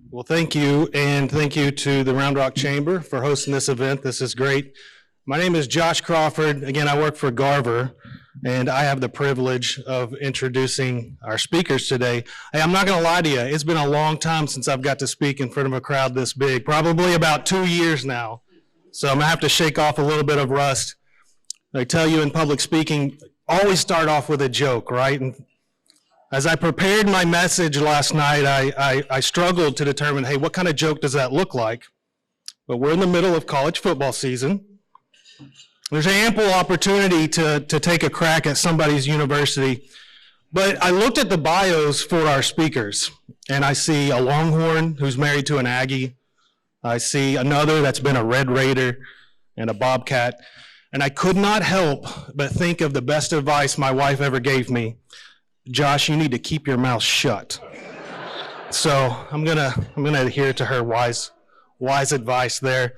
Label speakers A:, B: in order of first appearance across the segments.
A: Well, thank you, and thank you to the Round Rock Chamber for hosting this event. This is great. My name is Josh Crawford. Again, I work for Garver, and I have the privilege of introducing our speakers today. Hey, I'm not going to lie to you. It's been a long time since I've got to speak in front of a crowd this big, probably about 2 years now. So I'm going to have to shake off a little bit of rust. I tell you in public speaking, always start off with a joke, right? And as I prepared my message last night, I struggled to determine, hey, what kind of joke does that look like? But we're in the middle of college football season. There's ample opportunity to take a crack at somebody's university. But I looked at the bios for our speakers, and I see a Longhorn who's married to an Aggie. I see another that's been a Red Raider and a Bobcat. And I could not help but think of the best advice my wife ever gave me. Josh, you need to keep your mouth shut. So I'm gonna adhere to her wise advice there.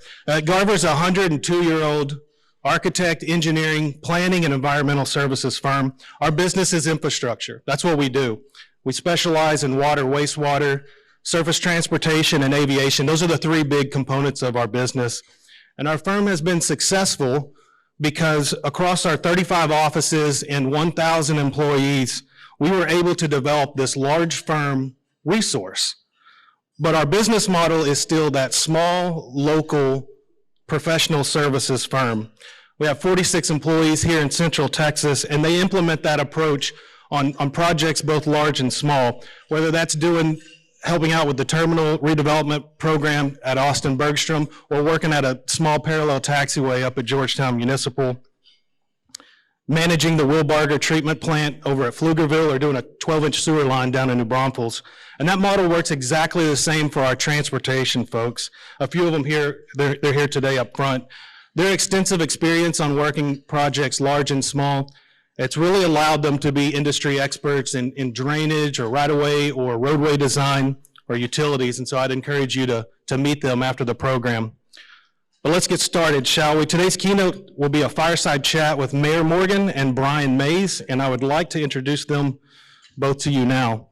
A: Garver's a 102-year-old architect, engineering, planning, and environmental services firm. Our business is infrastructure. That's what we do. We specialize in water, wastewater, surface transportation, and aviation. Those are the three big components of our business. And our firm has been successful because across our 35 offices and 1,000 employees, we were able to develop this large firm resource. But our business model is still that small, local, professional services firm. We have 46 employees here in Central Texas, and they implement that approach on projects both large and small, whether that's helping out with the terminal redevelopment program at Austin Bergstrom or working at a small parallel taxiway up at Georgetown Municipal, managing the Wilbarger treatment plant over at Pflugerville, or doing a 12-inch sewer line down in New Braunfels. And that model works exactly the same for our transportation folks. A few of them here, they're here today up front. Their extensive experience on working projects large and small, it's really allowed them to be industry experts in drainage or right-of-way or roadway design or utilities. And so I'd encourage you to meet them after the program. But let's get started, shall we? Today's keynote will be a fireside chat with Mayor Morgan and Bryan Mays, and I would like to introduce them both to you now.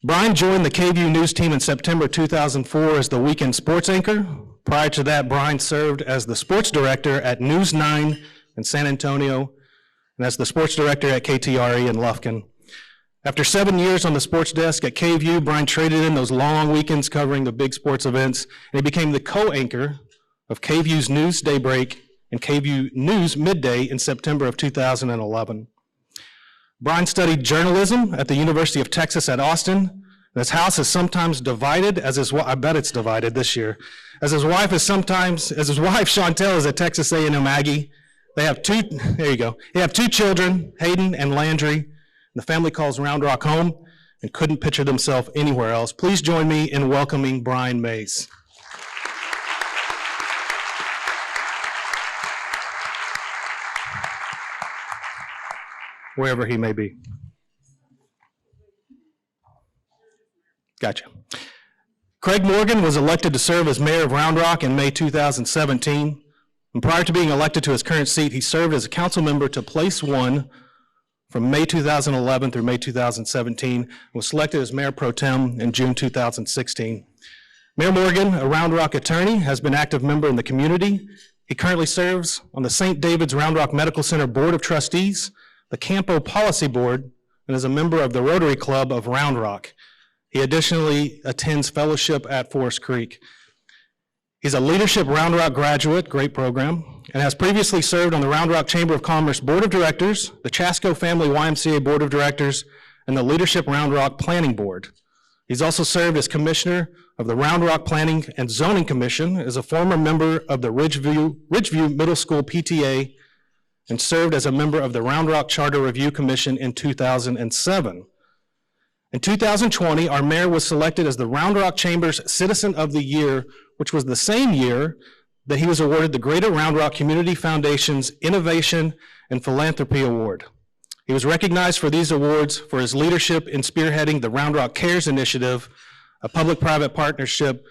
A: Bryan joined the KVUE News team in September 2004 as the weekend sports anchor. Prior to that, Bryan served as the sports director at News 9 in San Antonio, and as the sports director at KTRE in Lufkin. After 7 years on the sports desk at KVUE, Bryan traded in those long weekends covering the big sports events, and he became the co-anchor of KVUE's News Daybreak and KVUE News Midday in September of 2011. Bryan studied journalism at the University of Texas at Austin. And his house is sometimes divided, I bet it's divided this year, as his wife Chantel is a Texas A&M Aggie. They have They have two children, Hayden and Landry. The family calls Round Rock home and couldn't picture themselves anywhere else. Please join me in welcoming Bryan Mays. Wherever he may be. Gotcha. Craig Morgan was elected to serve as mayor of Round Rock in May 2017. And prior to being elected to his current seat, he served as a council member to Place 1 from May 2011 through May 2017, and was selected as mayor pro tem in June 2016. Mayor Morgan, a Round Rock attorney, has been an active member in the community. He currently serves on the St. David's Round Rock Medical Center Board of Trustees, the Campo Policy Board, and is a member of the Rotary Club of Round Rock. He additionally attends fellowship at Forest Creek. He's a Leadership Round Rock graduate, great program, and has previously served on the Round Rock Chamber of Commerce Board of Directors, the Chasco Family YMCA Board of Directors, and the Leadership Round Rock Planning Board. He's also served as commissioner of the Round Rock Planning and Zoning Commission, as a former member of the Ridgeview Middle School PTA, and served as a member of the Round Rock Charter Review Commission in 2007. In 2020, our mayor was selected as the Round Rock Chamber's Citizen of the Year, which was the same year that he was awarded the Greater Round Rock Community Foundation's Innovation and Philanthropy Award. He was recognized for these awards for his leadership in spearheading the Round Rock Cares Initiative, a public-private partnership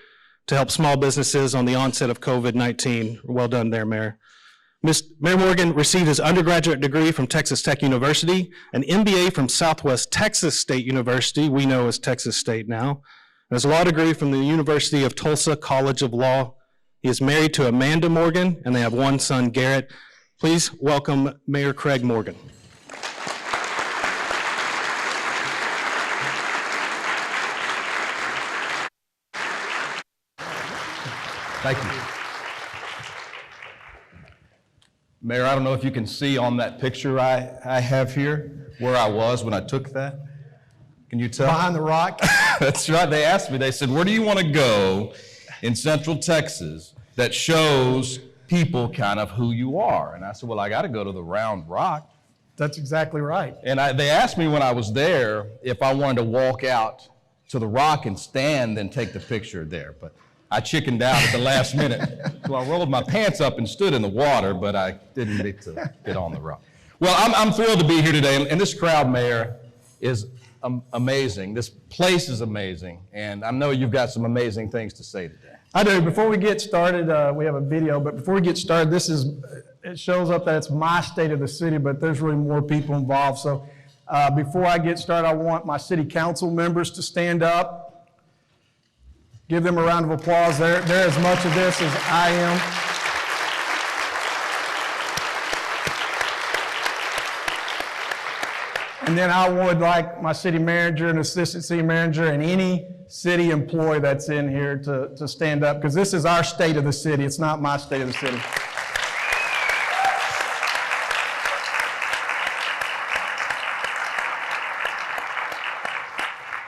A: to help small businesses on the onset of COVID-19. Well done there, Mayor. Mayor Morgan received his undergraduate degree from Texas Tech University, an MBA from Southwest Texas State University, we know as Texas State now, and has a law degree from the University of Tulsa College of Law. He is married to Amanda Morgan, and they have one son, Garrett. Please welcome Mayor Craig Morgan.
B: Thank you. Mayor, I don't know if you can see on that picture I have here where I was when I took that. Can you tell?
C: Behind the rock.
B: That's right. They asked me, they said, where do you want to go in Central Texas that shows people kind of who you are? And I said, well, I got to go to the Round Rock.
C: That's exactly right.
B: And they asked me when I was there if I wanted to walk out to the rock and stand and take the picture there. But I chickened out at the last minute. So I rolled my pants up and stood in the water, but I didn't get to get on the rock. Well, I'm thrilled to be here today. And this crowd, Mayor, is amazing. This place is amazing. And I know you've got some amazing things to say today.
C: I do. Before we get started, we have a video, but before we get started, it shows up that it's my state of the city, but there's really more people involved. So before I get started, I want my city council members to stand up. Give them a round of applause. They're as much of this as I am. And then I would like my city manager and assistant city manager and any city employee that's in here to stand up, because this is our state of the city. It's not my state of the city.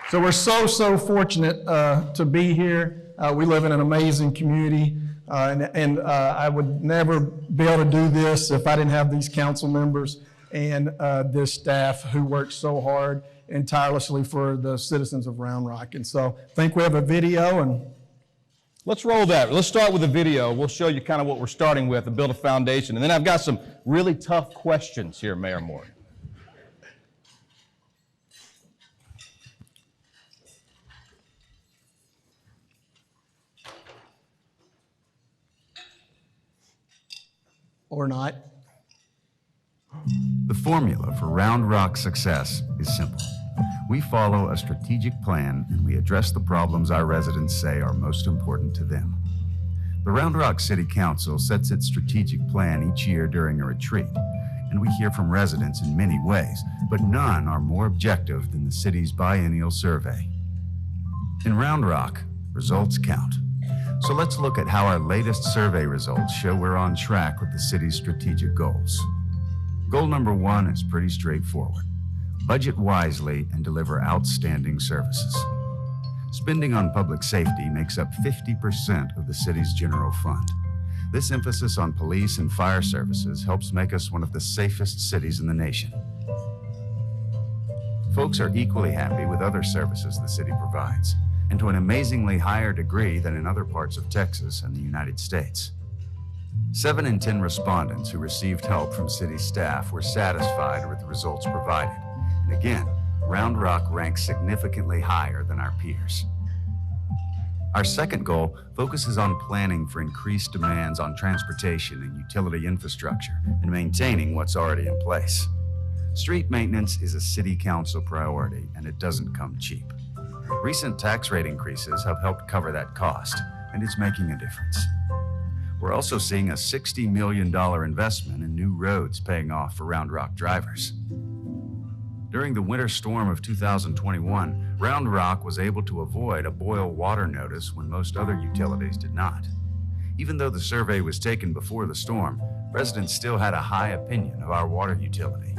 C: So we're so fortunate to be here. We live in an amazing community, and I would never be able to do this if I didn't have these council members and this staff who work so hard and tirelessly for the citizens of Round Rock. And so I think we have a video, and
B: let's roll that. Let's start with a video. We'll show you kind of what we're starting with and build a foundation. And then I've got some really tough questions here, Mayor Morgan.
C: or not.
D: The formula for Round Rock success is simple. We follow a strategic plan and we address the problems our residents say are most important to them. The Round Rock City Council sets its strategic plan each year during a retreat, and we hear from residents in many ways, but none are more objective than the city's biennial survey. In Round Rock, results count. So let's look at how our latest survey results show we're on track with the city's strategic goals. Goal number 1 is pretty straightforward. Budget wisely and deliver outstanding services. Spending on public safety makes up 50% of the city's general fund. This emphasis on police and fire services helps make us one of the safest cities in the nation. Folks are equally happy with other services the city provides, and to an amazingly higher degree than in other parts of Texas and the United States. 7 in 10 respondents who received help from city staff were satisfied with the results provided. And again, Round Rock ranks significantly higher than our peers. Our second goal focuses on planning for increased demands on transportation and utility infrastructure and maintaining what's already in place. Street maintenance is a city council priority, and it doesn't come cheap. Recent tax rate increases have helped cover that cost, and it's making a difference. We're also seeing a $60 million investment in new roads paying off for Round Rock drivers. During the winter storm of 2021, Round Rock was able to avoid a boil water notice when most other utilities did not. Even though the survey was taken before the storm, residents still had a high opinion of our water utility.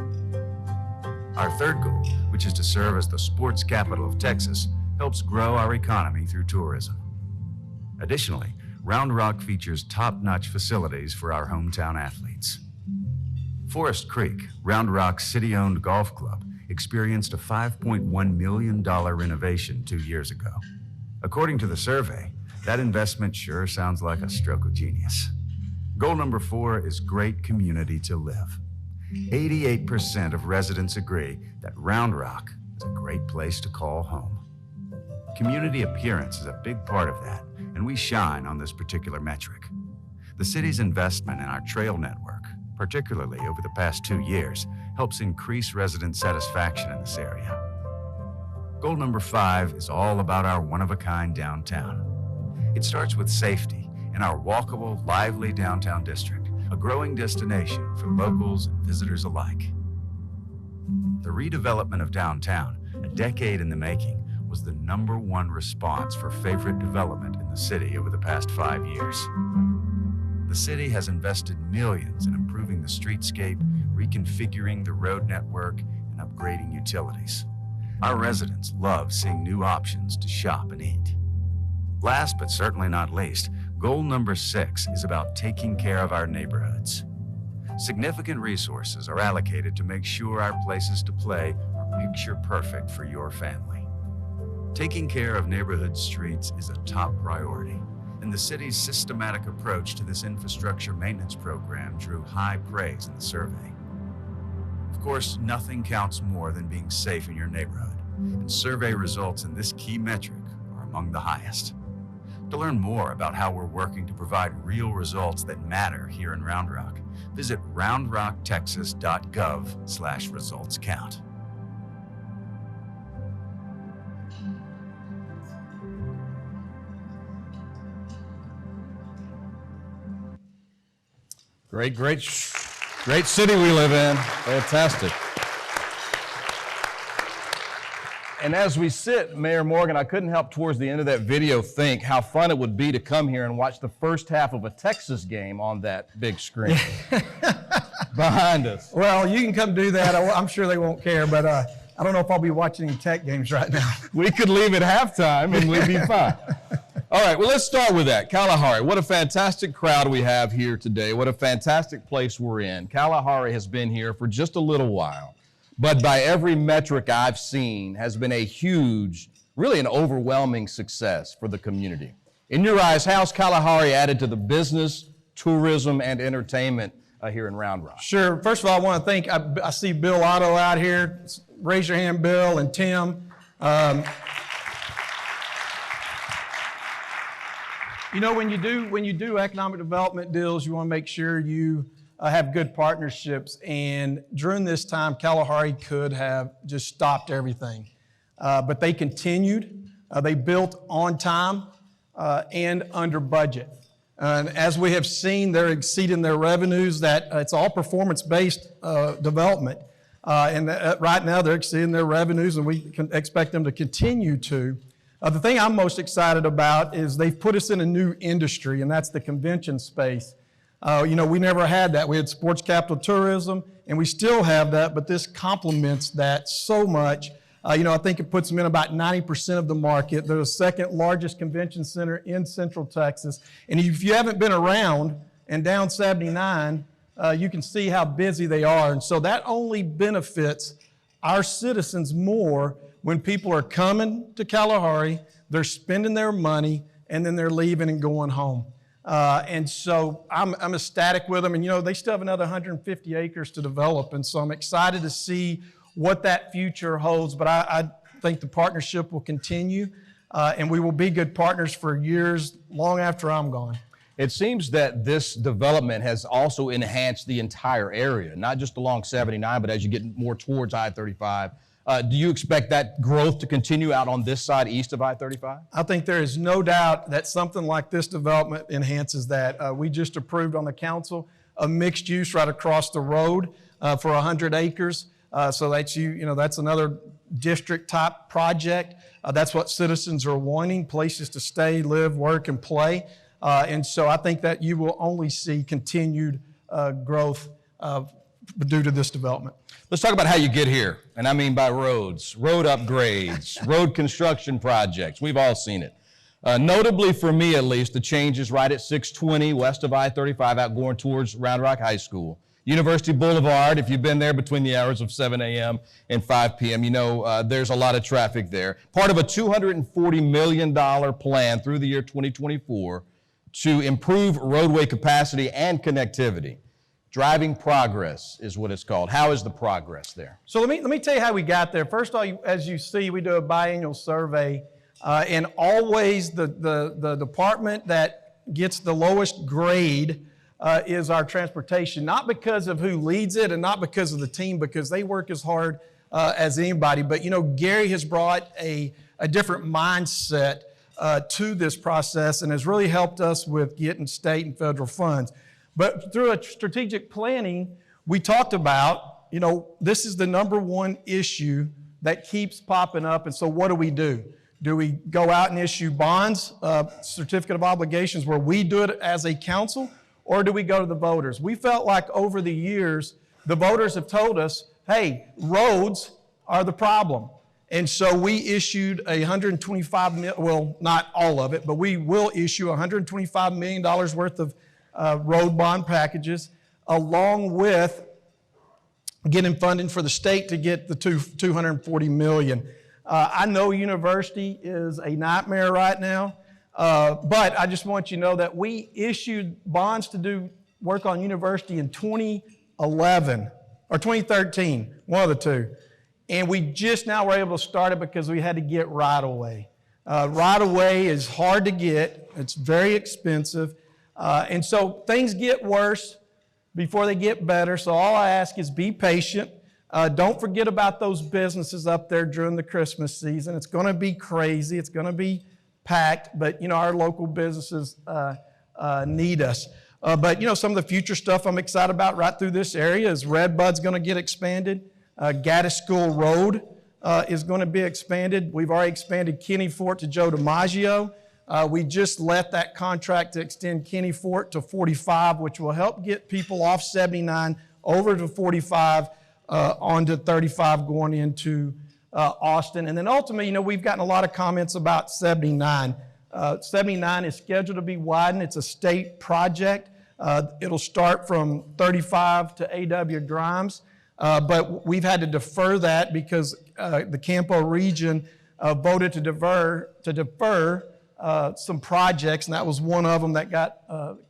D: Our third goal, which is to serve as the sports capital of Texas, helps grow our economy through tourism. Additionally, Round Rock features top-notch facilities for our hometown athletes. Forest Creek, Round Rock's city-owned golf club, experienced a $5.1 million renovation 2 years ago. According to the survey, that investment sure sounds like a stroke of genius. Goal number 4 is great community to live. 88% of residents agree that Round Rock is a great place to call home. Community appearance is a big part of that, and we shine on this particular metric. The city's investment in our trail network, particularly over the past 2 years, helps increase resident satisfaction in this area. Goal number 5 is all about our one-of-a-kind downtown. It starts with safety in our walkable, lively downtown district, a growing destination for locals and visitors alike. The redevelopment of downtown, a decade in the making, was the #1 response for favorite development in the city over the past 5 years. The city has invested millions in improving the streetscape, reconfiguring the road network, and upgrading utilities. Our residents love seeing new options to shop and eat. Last but certainly not least, goal number 6 is about taking care of our neighborhoods. Significant resources are allocated to make sure our places to play are picture perfect for your family. Taking care of neighborhood streets is a top priority, and the city's systematic approach to this infrastructure maintenance program drew high praise in the survey. Of course, nothing counts more than being safe in your neighborhood, and survey results in this key metric are among the highest. To learn more about how we're working to provide real results that matter here in Round Rock, visit roundrocktexas.gov/resultscount.
B: Great city we live in. Fantastic. And as we sit, Mayor Morgan, I couldn't help towards the end of that video think how fun it would be to come here and watch the first half of a Texas game on that big screen behind us.
C: Well, you can come do that. I'm sure they won't care, but I don't know if I'll be watching any Tech games right now.
B: We could leave at halftime and we'd be fine. All right, well, let's start with that. Kalahari, what a fantastic crowd we have here today. What a fantastic place we're in. Kalahari has been here for just a little while, but by every metric I've seen has been a huge, really an overwhelming success for the community. In your eyes, how's Kalahari added to the business, tourism, and entertainment here in Round Rock?
C: Sure. First of all, I want to thank, I see Bill Otto out here. Raise your hand, Bill, and Tim. You know, when you do economic development deals, you want to make sure you have good partnerships. And during this time, Kalahari could have just stopped everything. But they continued. They built on time and under budget. And as we have seen, they're exceeding their revenues. That it's all performance-based development. And right now, they're exceeding their revenues, and we can expect them to continue to. The thing I'm most excited about is they've put us in a new industry, and that's the convention space. You know, we never had that. We had sports capital tourism, and we still have that, but this complements that so much. You know, I think it puts them in about 90% of the market. They're the second largest convention center in Central Texas. And if you haven't been around and down 79, you can see how busy they are. And so that only benefits our citizens more when people are coming to Kalahari, they're spending their money, and then they're leaving and going home. And so I'm ecstatic with them. And, you know, they still have another 150 acres to develop. And so I'm excited to see what that future holds. But I think the partnership will continue, and we will be good partners for years, long after I'm gone.
B: It seems that this development has also enhanced the entire area, not just along 79, but as you get more towards I-35. Do you expect that growth to continue out on this side, east of I-35?
C: I think there is no doubt that something like this development enhances that. We just approved on the council a mixed use right across the road for 100 acres. So that's that's another district type project. That's what citizens are wanting, places to stay, live, work, and play. And so I think that you will only see continued growth due to this development.
B: Let's talk about how you get here, and I mean by roads, road upgrades, road construction projects. We've all seen it. Notably for me, at least, the changes right at 620 west of I-35 out going towards Round Rock High School. University Boulevard, if you've been there between the hours of 7 a.m. and 5 p.m., you know there's a lot of traffic there. Part of a $240 million plan through the year 2024 to improve roadway capacity and connectivity. Driving progress is what it's called. How is the progress there?
C: So let me tell you how we got there. First of all, as you see, we do a biannual survey, and always the department that gets the lowest grade is our transportation, not because of who leads it and not because of the team, because they work as hard as anybody. But, Gary has brought a different mindset to this process and has really helped us with getting state and federal funds. But through a strategic planning, we talked about, this is the number one issue that keeps popping up. And so what do? Do we go out and issue bonds, certificate of obligations, where we do it as a council, or do we go to the voters? We felt like over the years, the voters have told us, hey, roads are the problem. And so we issued well, not all of it, but we will issue $125 million worth of road bond packages, along with getting funding for the state to get the $240 million. I know university is a nightmare right now, but I just want you to know that we issued bonds to do work on university in 2011 or 2013, one of the two. And we just now were able to start it because we had to get right-of-way. Right-of-way is hard to get. It's very expensive. And so things get worse before they get better. So all I ask is be patient. Don't forget about those businesses up there during the Christmas season. It's going to be crazy. It's going to be packed. But, our local businesses need us. But, some of the future stuff I'm excited about right through this area is Redbud's going to get expanded. Gaddis School Road is going to be expanded. We've already expanded Kenny Fort to Joe DiMaggio. We just let that contract to extend Kenny Fort to 45, which will help get people off 79 over to 45, onto 35 going into Austin. And then ultimately, we've gotten a lot of comments about 79. 79 is scheduled to be widened. It's a state project. It'll start from 35 to A.W. Grimes. But we've had to defer that because the Campo region voted to defer some projects, and that was one of them that got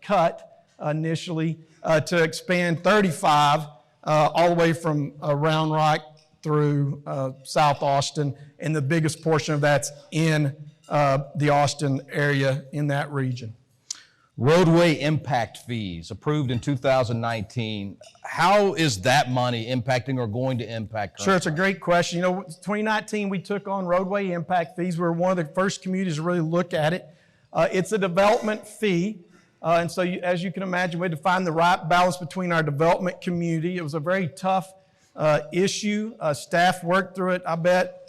C: cut initially, to expand 35 all the way from Round Rock through South Austin, and the biggest portion of that's in the Austin area in that region.
B: Roadway impact fees approved in 2019. How is that money impacting or going to impact?
C: Sure, it's a great question. 2019 we took on roadway impact fees. We were one of the first communities to really look at it. It's a development fee. And so as you can imagine, we had to find the right balance between our development community. It was a very tough issue. Staff worked through it, I bet,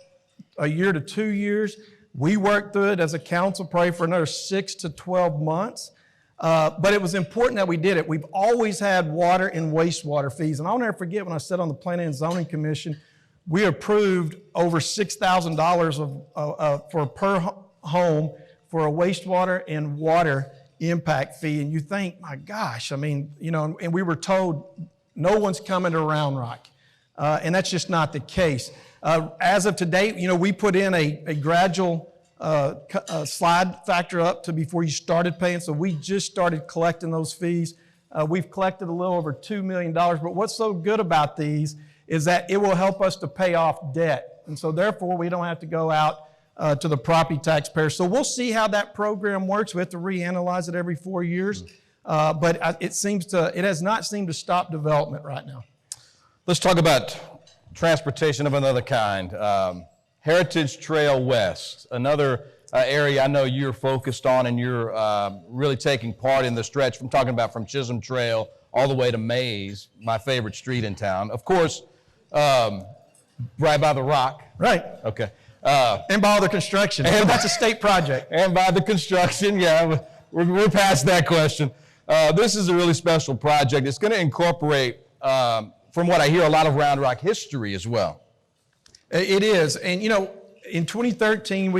C: a year to 2 years. We worked through it as a council probably for another 6 to 12 months. But it was important that we did it. We've always had water and wastewater fees. And I'll never forget when I sat on the Planning and Zoning Commission, we approved over $6,000 for per home for a wastewater and water impact fee. And you think, my gosh, and we were told no one's coming to Round Rock. And that's just not the case. As of today, we put in a gradual slide factor up to before you started paying. So we just started collecting those fees. We've collected a little over $2 million. But what's so good about these is that it will help us to pay off debt. And so therefore, we don't have to go out to the property taxpayer. So we'll see how that program works. We have to reanalyze it every 4 years. But it has not seemed to stop development right now.
B: Let's talk about transportation of another kind. Heritage Trail West, another area I know you're focused on, and you're really taking part in the stretch. I'm talking about from Chisholm Trail all the way to Mays, my favorite street in town. Of course, right by the Rock.
C: Right.
B: Okay.
C: And by all the construction. And that's a state project.
B: And by the construction, yeah. We're past that question. This is a really special project. It's going to incorporate, from what I hear, a lot of Round Rock history as well.
C: It is. And, in 2013,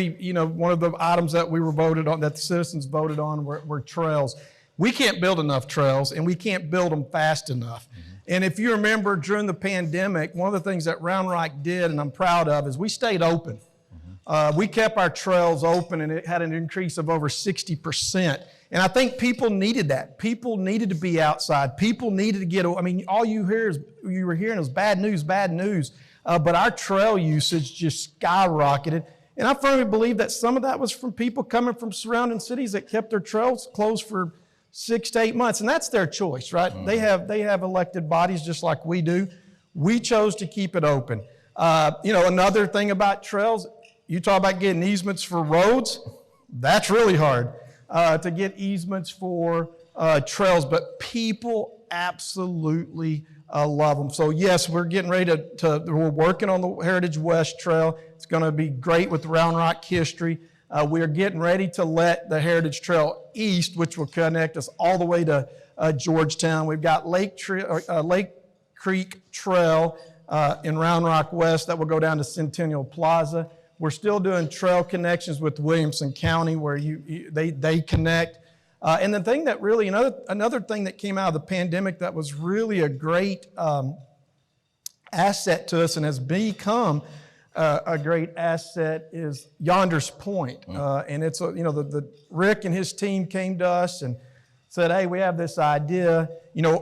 C: one of the items that we were voted on, that the citizens voted on, were trails. We can't build enough trails, and we can't build them fast enough. Mm-hmm. And if you remember, during the pandemic, one of the things that Round Rock did, and I'm proud of, is we stayed open. Mm-hmm. We kept our trails open, and it had an increase of over 60%. And I think people needed that. People needed to be outside. People needed to get, all you were hearing was bad news, bad news. But our trail usage just skyrocketed. And I firmly believe that some of that was from people coming from surrounding cities that kept their trails closed for 6 to 8 months. And that's their choice, right? Mm-hmm. They have elected bodies just like we do. We chose to keep it open. Another thing about trails, you talk about getting easements for roads, that's really hard to get easements for trails, but people absolutely love them. So yes, we're getting ready we're working on the Heritage West Trail. It's going to be great with Round Rock history. We're getting ready to let the Heritage Trail East, which will connect us all the way to Georgetown. We've got Lake Creek Trail in Round Rock West that will go down to Centennial Plaza. We're still doing trail connections with Williamson County where they connect. And the thing that really, another thing that came out of the pandemic that was really a great asset to us and has become a great asset is Yonder's Point. And it's, Rick and his team came to us and said, hey, we have this idea.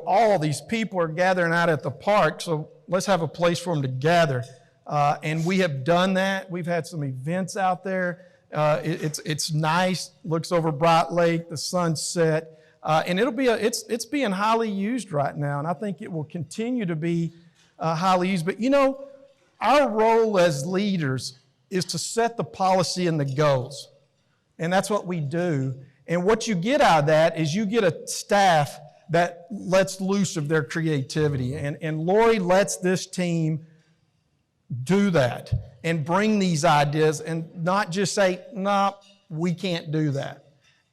C: All these people are gathering out at the park, so let's have a place for them to gather. And we have done that. We've had some events out there. It's nice, looks over Bright Lake, the sunset, and it's being highly used right now, and I think it will continue to be highly used. But our role as leaders is to set the policy and the goals, and that's what we do. And what you get out of that is you get a staff that lets loose of their creativity, and Lori lets this team do that and bring these ideas and not just say, no, we can't do that.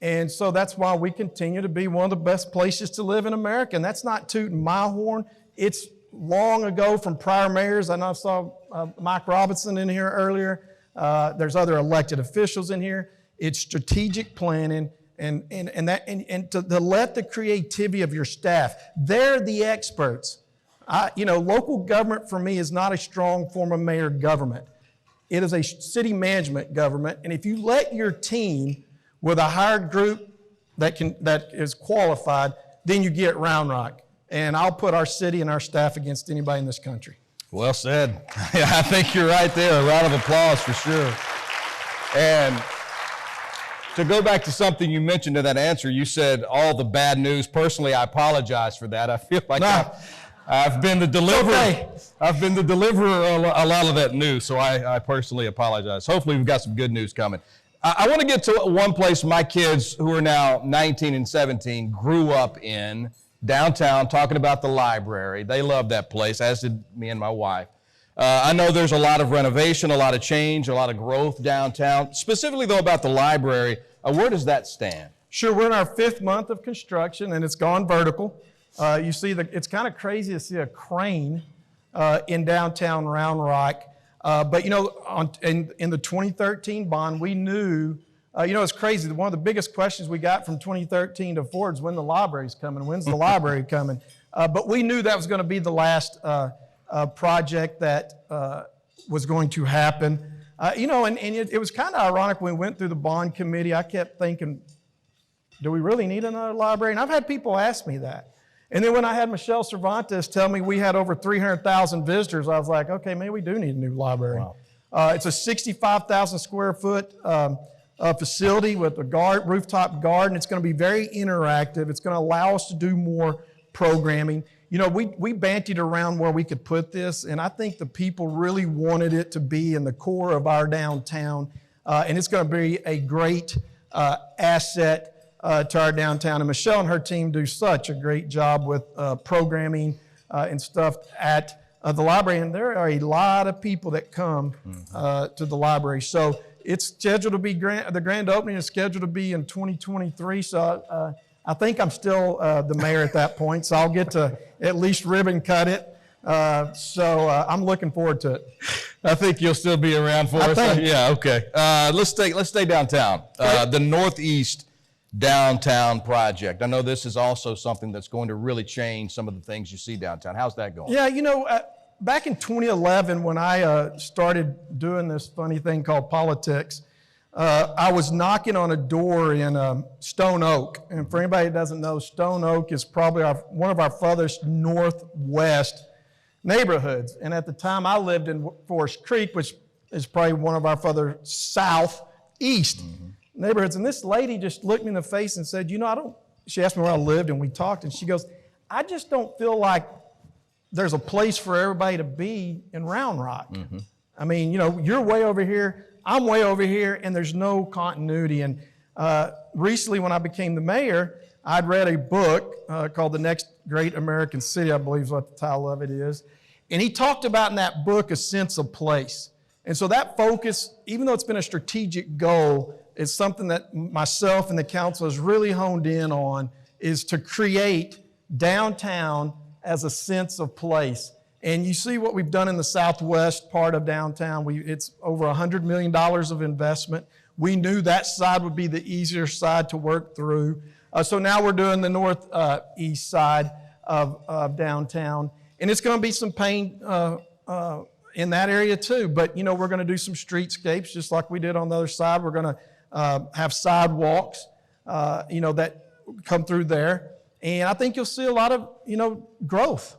C: And so that's why we continue to be one of the best places to live in America. And that's not tooting my horn. It's long ago from prior mayors. I know I saw Mike Robinson in here earlier. There's other elected officials in here. It's strategic planning and to let the creativity of your staff, they're the experts. Local government for me is not a strong form of mayor government. It is a city management government, and if you let your team with a hired group that is qualified, then you get Round Rock. And I'll put our city and our staff against anybody in this country.
B: Well said. I think you're right there. A round of applause for sure. And to go back to something you mentioned in that answer, you said all the bad news. Personally, I apologize for that. I feel like I've been the deliverer. Okay. I've been the deliverer a lot of that news, so I personally apologize. Hopefully, we've got some good news coming. I want to get to one place my kids, who are now 19 and 17, grew up in, downtown, talking about the library. They love that place, as did me and my wife. I know there's a lot of renovation, a lot of change, a lot of growth downtown. Specifically, though, about the library, where does that stand?
C: Sure, we're in our 5th month of construction, and it's gone vertical. You see, it's kind of crazy to see a crane in downtown Round Rock. But, in the 2013 bond, we knew, it's crazy. One of the biggest questions we got from 2013 to forward is when the library's coming, when's the library coming? But we knew that was going to be the last project that was going to happen. It was kind of ironic when we went through the bond committee. I kept thinking, do we really need another library? And I've had people ask me that. And then when I had Michelle Cervantes tell me we had over 300,000 visitors, I was like, okay, maybe we do need a new library. Wow. It's a 65,000 square foot facility with a rooftop garden. It's going to be very interactive. It's going to allow us to do more programming. We bantied around where we could put this, and I think the people really wanted it to be in the core of our downtown, and it's going to be a great asset to our downtown. And Michelle and her team do such a great job with programming and stuff at the library. And there are a lot of people that come to the library. So it's scheduled to be, the grand opening is scheduled to be in 2023. So I think I'm still the mayor at that point. So I'll get to at least ribbon cut it. So I'm looking forward to it.
B: I think you'll still be around for us. Yeah, okay. Let's stay downtown. The Northeast Downtown project. I know this is also something that's going to really change some of the things you see downtown. How's that going?
C: Yeah, back in 2011 when I started doing this funny thing called politics, I was knocking on a door in Stone Oak. And for anybody that doesn't know, Stone Oak is probably one of our furthest northwest neighborhoods. And at the time I lived in Forest Creek, which is probably one of our further southeast neighborhoods. And this lady just looked me in the face and said, she asked me where I lived and we talked, and she goes, I just don't feel like there's a place for everybody to be in Round Rock. I mean, you know, you're way over here, I'm way over here, and there's no continuity. And recently when I became the mayor, I'd read a book called The Next Great American City, I believe is what the title of it is. And he talked about in that book a sense of place. And so that focus, even though it's been a strategic goal, is something that myself and the council has really honed in on, is to create downtown as a sense of place. And you see what we've done in the southwest part of downtown. It's over $100 million of investment. We knew that side would be the easier side to work through. So now we're doing the northeast side of downtown. And it's going to be some pain in that area too. But, you know, we're going to do some streetscapes just like we did on the other side. We're going to have sidewalks, you know, that come through there. And I think you'll see a lot of, you know, growth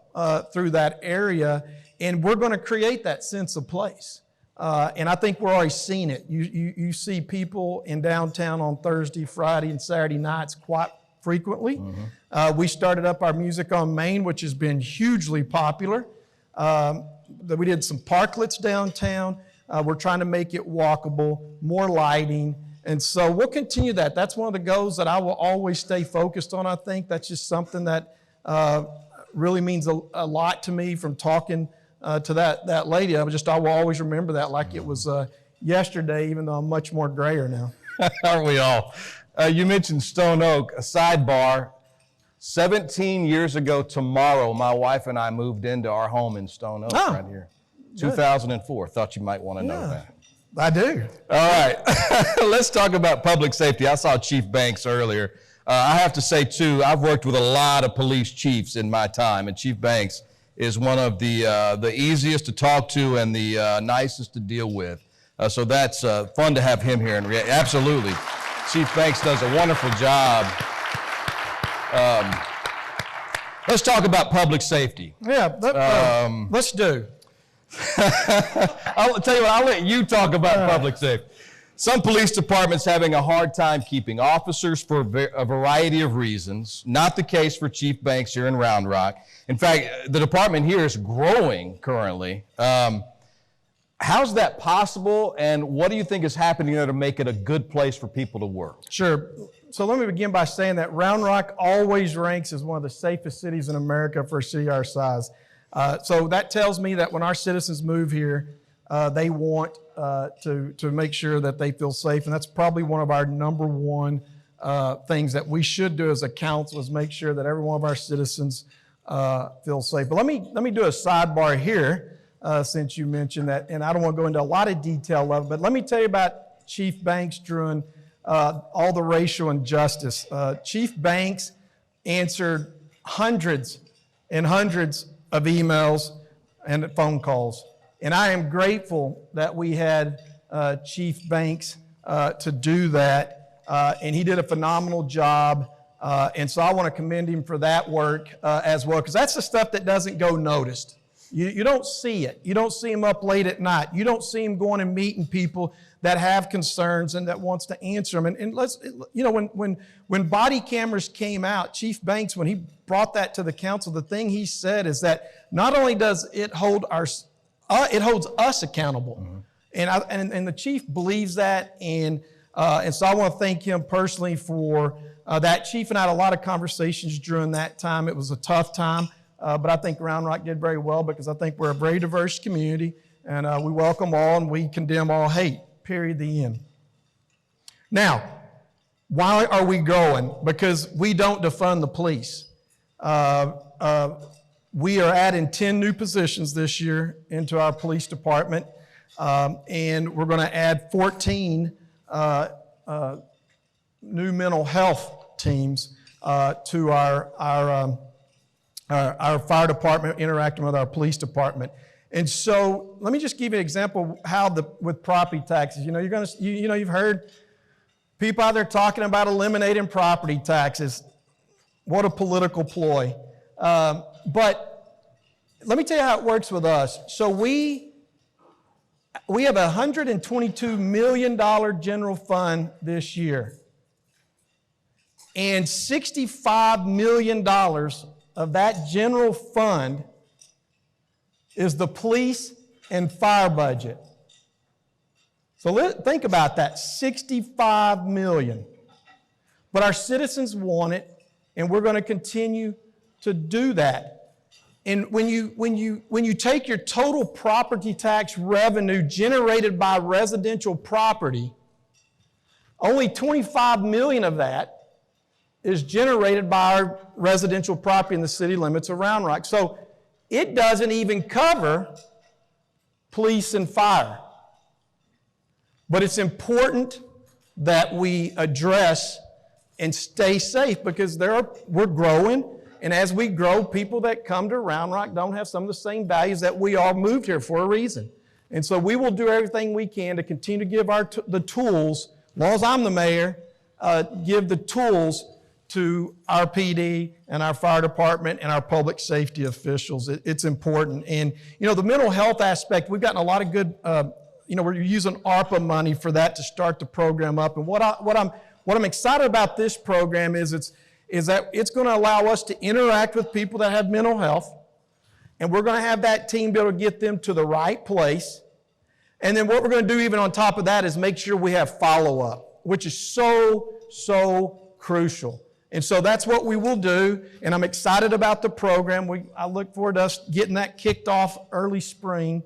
C: through that area. And we're going to create that sense of place. And I think we're already seeing it. You see people in downtown on Thursday, Friday, and Saturday nights quite frequently. We started up our Music on Main, which has been hugely popular. We did some parklets downtown. We're trying to make it walkable, more lighting. And so we'll continue that. That's one of the goals that I will always stay focused on, I think. That's just something that really means a lot to me from talking to that lady. I will always remember that like it was yesterday, even though I'm much more grayer now.
B: Aren't we all? You mentioned Stone Oak, a sidebar. 17 years ago tomorrow, my wife and I moved into our home in Stone Oak right here. 2004. Thought you might want to know that.
C: I do.
B: All right. Let's talk about public safety. I saw Chief Banks earlier. I have to say, too, I've worked with a lot of police chiefs in my time, and Chief Banks is one of the easiest to talk to and the nicest to deal with. So that's fun to have him here. And absolutely, Chief Banks does a wonderful job. Let's talk about public safety.
C: Yeah, let's do.
B: I'll tell you what, I'll let you talk about public safety. Some police departments having a hard time keeping officers for a variety of reasons. Not the case for Chief Banks here in Round Rock. In fact, the department here is growing currently. How's that possible, and what do you think is happening there to make it a good place for people to work?
C: Sure. So let me begin by saying that Round Rock always ranks as one of the safest cities in America for a city our size. So that tells me that when our citizens move here, they want to make sure that they feel safe. And that's probably one of our number one things that we should do as a council, is make sure that every one of our citizens feel safe. But let me do a sidebar here, since you mentioned that, and I don't want to go into a lot of detail of it, but let me tell you about Chief Banks during all the racial injustice. Chief Banks answered hundreds and hundreds of emails and phone calls. And I am grateful that we had Chief Banks to do that. And he did a phenomenal job. And so I want to commend him for that work as well, because that's the stuff that doesn't go noticed. You don't see it. You don't see him up late at night. You don't see him going and meeting people that have concerns and that wants to answer them. And let's, you know, when body cameras came out, Chief Banks, when he brought that to the council, the thing he said is that not only does it hold it holds us accountable. And the chief believes that. And so I want to thank him personally for that. Chief and I had a lot of conversations during that time. It was a tough time. But I think Round Rock did very well, because I think we're a very diverse community, and we welcome all and we condemn all hate, period, the end. Now, why are we growing? Because we don't defund the police. We are adding 10 new positions this year into our police department, and we're going to add 14 new mental health teams to our fire department interacting with our police department. And so let me just give you an example how with property taxes. You know, you've heard people out there talking about eliminating property taxes. What a political ploy. But let me tell you how it works with us. So we have a $122 million general fund this year. And $65 million of that general fund is the police and fire budget. So think about that, $65 million. But our citizens want it, and we're going to continue to do that. And when you take your total property tax revenue generated by residential property, only $25 million of that is generated by our residential property in the city limits of Round Rock. So it doesn't even cover police and fire. But it's important that we address and stay safe because we're growing. And as we grow, people that come to Round Rock don't have some of the same values that we all moved here for a reason. And so we will do everything we can to continue to give the tools, as long as I'm the mayor, give the tools to our PD and our fire department and our public safety officials. It's important. And, the mental health aspect, we've gotten a lot of good, we're using ARPA money for that to start the program up. And what I'm excited about this program is that it's going to allow us to interact with people that have mental health, and we're going to have that team be able to get them to the right place. And then what we're going to do even on top of that is make sure we have follow-up, which is so crucial. And so that's what we will do, and I'm excited about the program. I look forward to us getting that kicked off early spring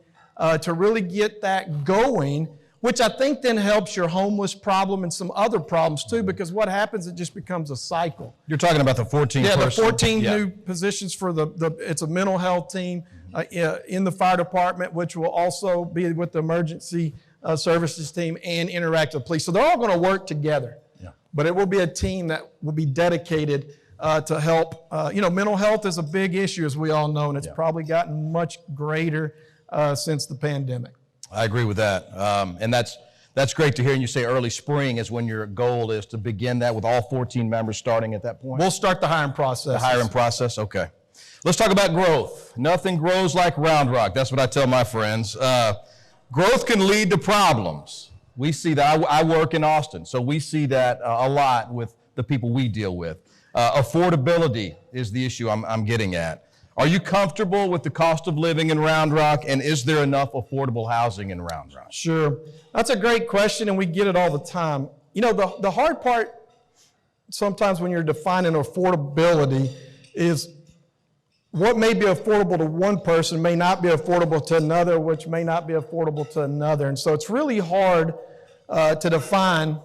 C: to really get that going, which I think then helps your homeless problem and some other problems too, because what happens, it just becomes a cycle.
B: You're talking about the 14
C: Yeah,
B: person.
C: the 14 new positions for it's a mental health team in the fire department, which will also be with the emergency services team and interact with police. So they're all going to work together. Yeah. But it will be a team that will be dedicated to help. Mental health is a big issue, as we all know, and it's probably gotten much greater since the pandemic.
B: I agree with that. And that's great to hear. And you say early spring is when your goal is to begin that with all 14 members starting at that point?
C: We'll start the hiring process.
B: The hiring process, okay. Let's talk about growth. Nothing grows like Round Rock. That's what I tell my friends. Growth can lead to problems. We see that. I work in Austin, so we see that a lot with the people we deal with. Affordability is the issue I'm getting at. Are you comfortable with the cost of living in Round Rock, and is there enough affordable housing in Round Rock?
C: Sure. That's a great question, and we get it all the time. The hard part sometimes when you're defining affordability is what may be affordable to one person may not be affordable to another, which may not be affordable to another. And so it's really hard to define,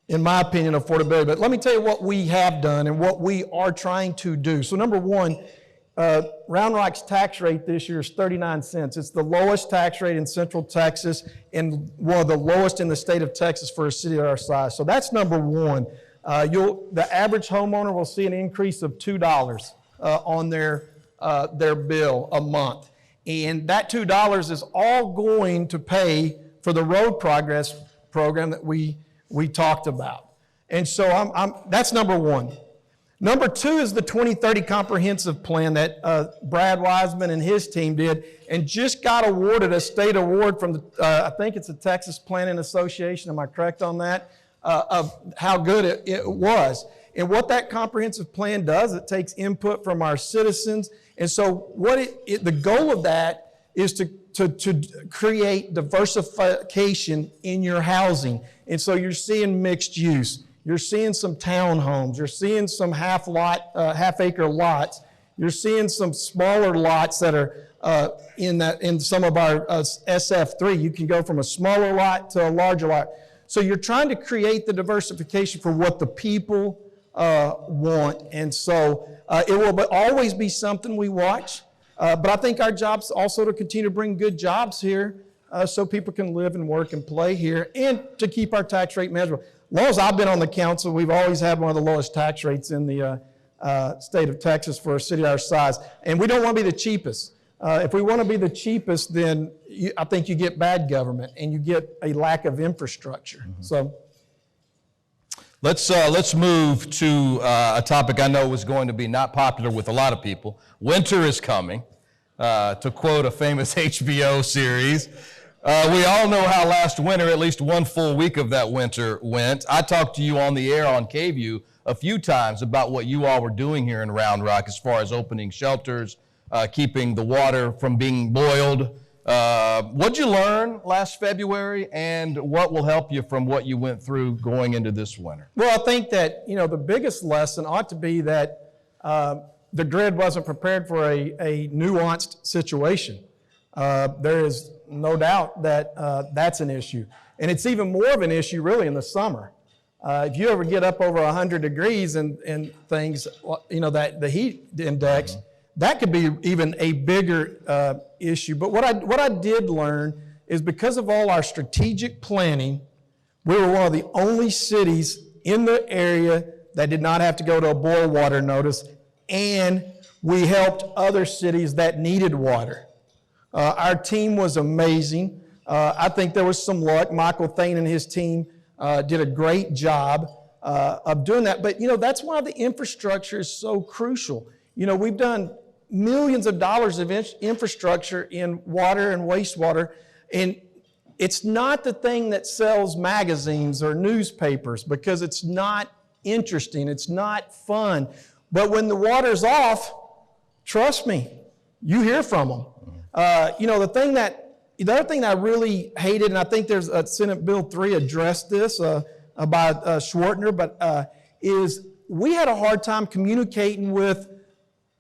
C: in my opinion, affordability. But let me tell you what we have done and what we are trying to do. So number one, Round Rock's tax rate this year is 39 cents. It's the lowest tax rate in Central Texas and one of the lowest in the state of Texas for a city our size. So that's number one. The average homeowner will see an increase of $2 on their bill a month. And that $2 is all going to pay for the road progress program that we talked about. And so that's number one. Number two is the 2030 comprehensive plan that Brad Wiseman and his team did and just got awarded a state award from I think it's the Texas Planning Association, am I correct on that, of how good it was. And what that comprehensive plan does, it takes input from our citizens. And so the goal of that is to create diversification in your housing. And so you're seeing mixed use. You're seeing some townhomes. You're seeing some half-acre lots. You're seeing some smaller lots that are in some of our SF3. You can go from a smaller lot to a larger lot. So you're trying to create the diversification for what the people want. And so it will always be something we watch. But I think our job's also to continue to bring good jobs here so people can live and work and play here and to keep our tax rate manageable. As long as I've been on the council, we've always had one of the lowest tax rates in the state of Texas for a city our size. And we don't want to be the cheapest. If we want to be the cheapest, then I think you get bad government and you get a lack of infrastructure. Mm-hmm. So
B: let's move to a topic I know is going to be not popular with a lot of people. Winter is coming. To quote a famous HBO series, we all know how last winter, at least one full week of that winter went. I talked to you on the air on KVUE a few times about what you all were doing here in Round Rock as far as opening shelters, keeping the water from being boiled. What'd you learn last February, and what will help you from what you went through going into this winter?
C: Well, I think that, the biggest lesson ought to be that the grid wasn't prepared for a nuanced situation. There is no doubt that that's an issue. And it's even more of an issue really in the summer. If you ever get up over 100 degrees and things, that the heat index, that could be even a bigger issue. But what I did learn is because of all our strategic planning, we were one of the only cities in the area that did not have to go to a boil water notice, and we helped other cities that needed water. Our team was amazing. I think there was some luck. Michael Thane and his team did a great job of doing that. But, that's why the infrastructure is so crucial. We've done millions of dollars of infrastructure in water and wastewater, and it's not the thing that sells magazines or newspapers because it's not interesting, it's not fun. But when the water's off, trust me, you hear from them. The other thing that I really hated, and I think there's Senate Bill 3 addressed this by Schwartner, but is we had a hard time communicating with,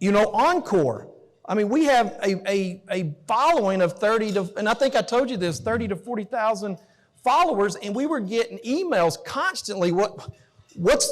C: Encore. I mean, we have a following of 30 to, and I think I told you this, 30 to 40,000 followers, and we were getting emails constantly. What's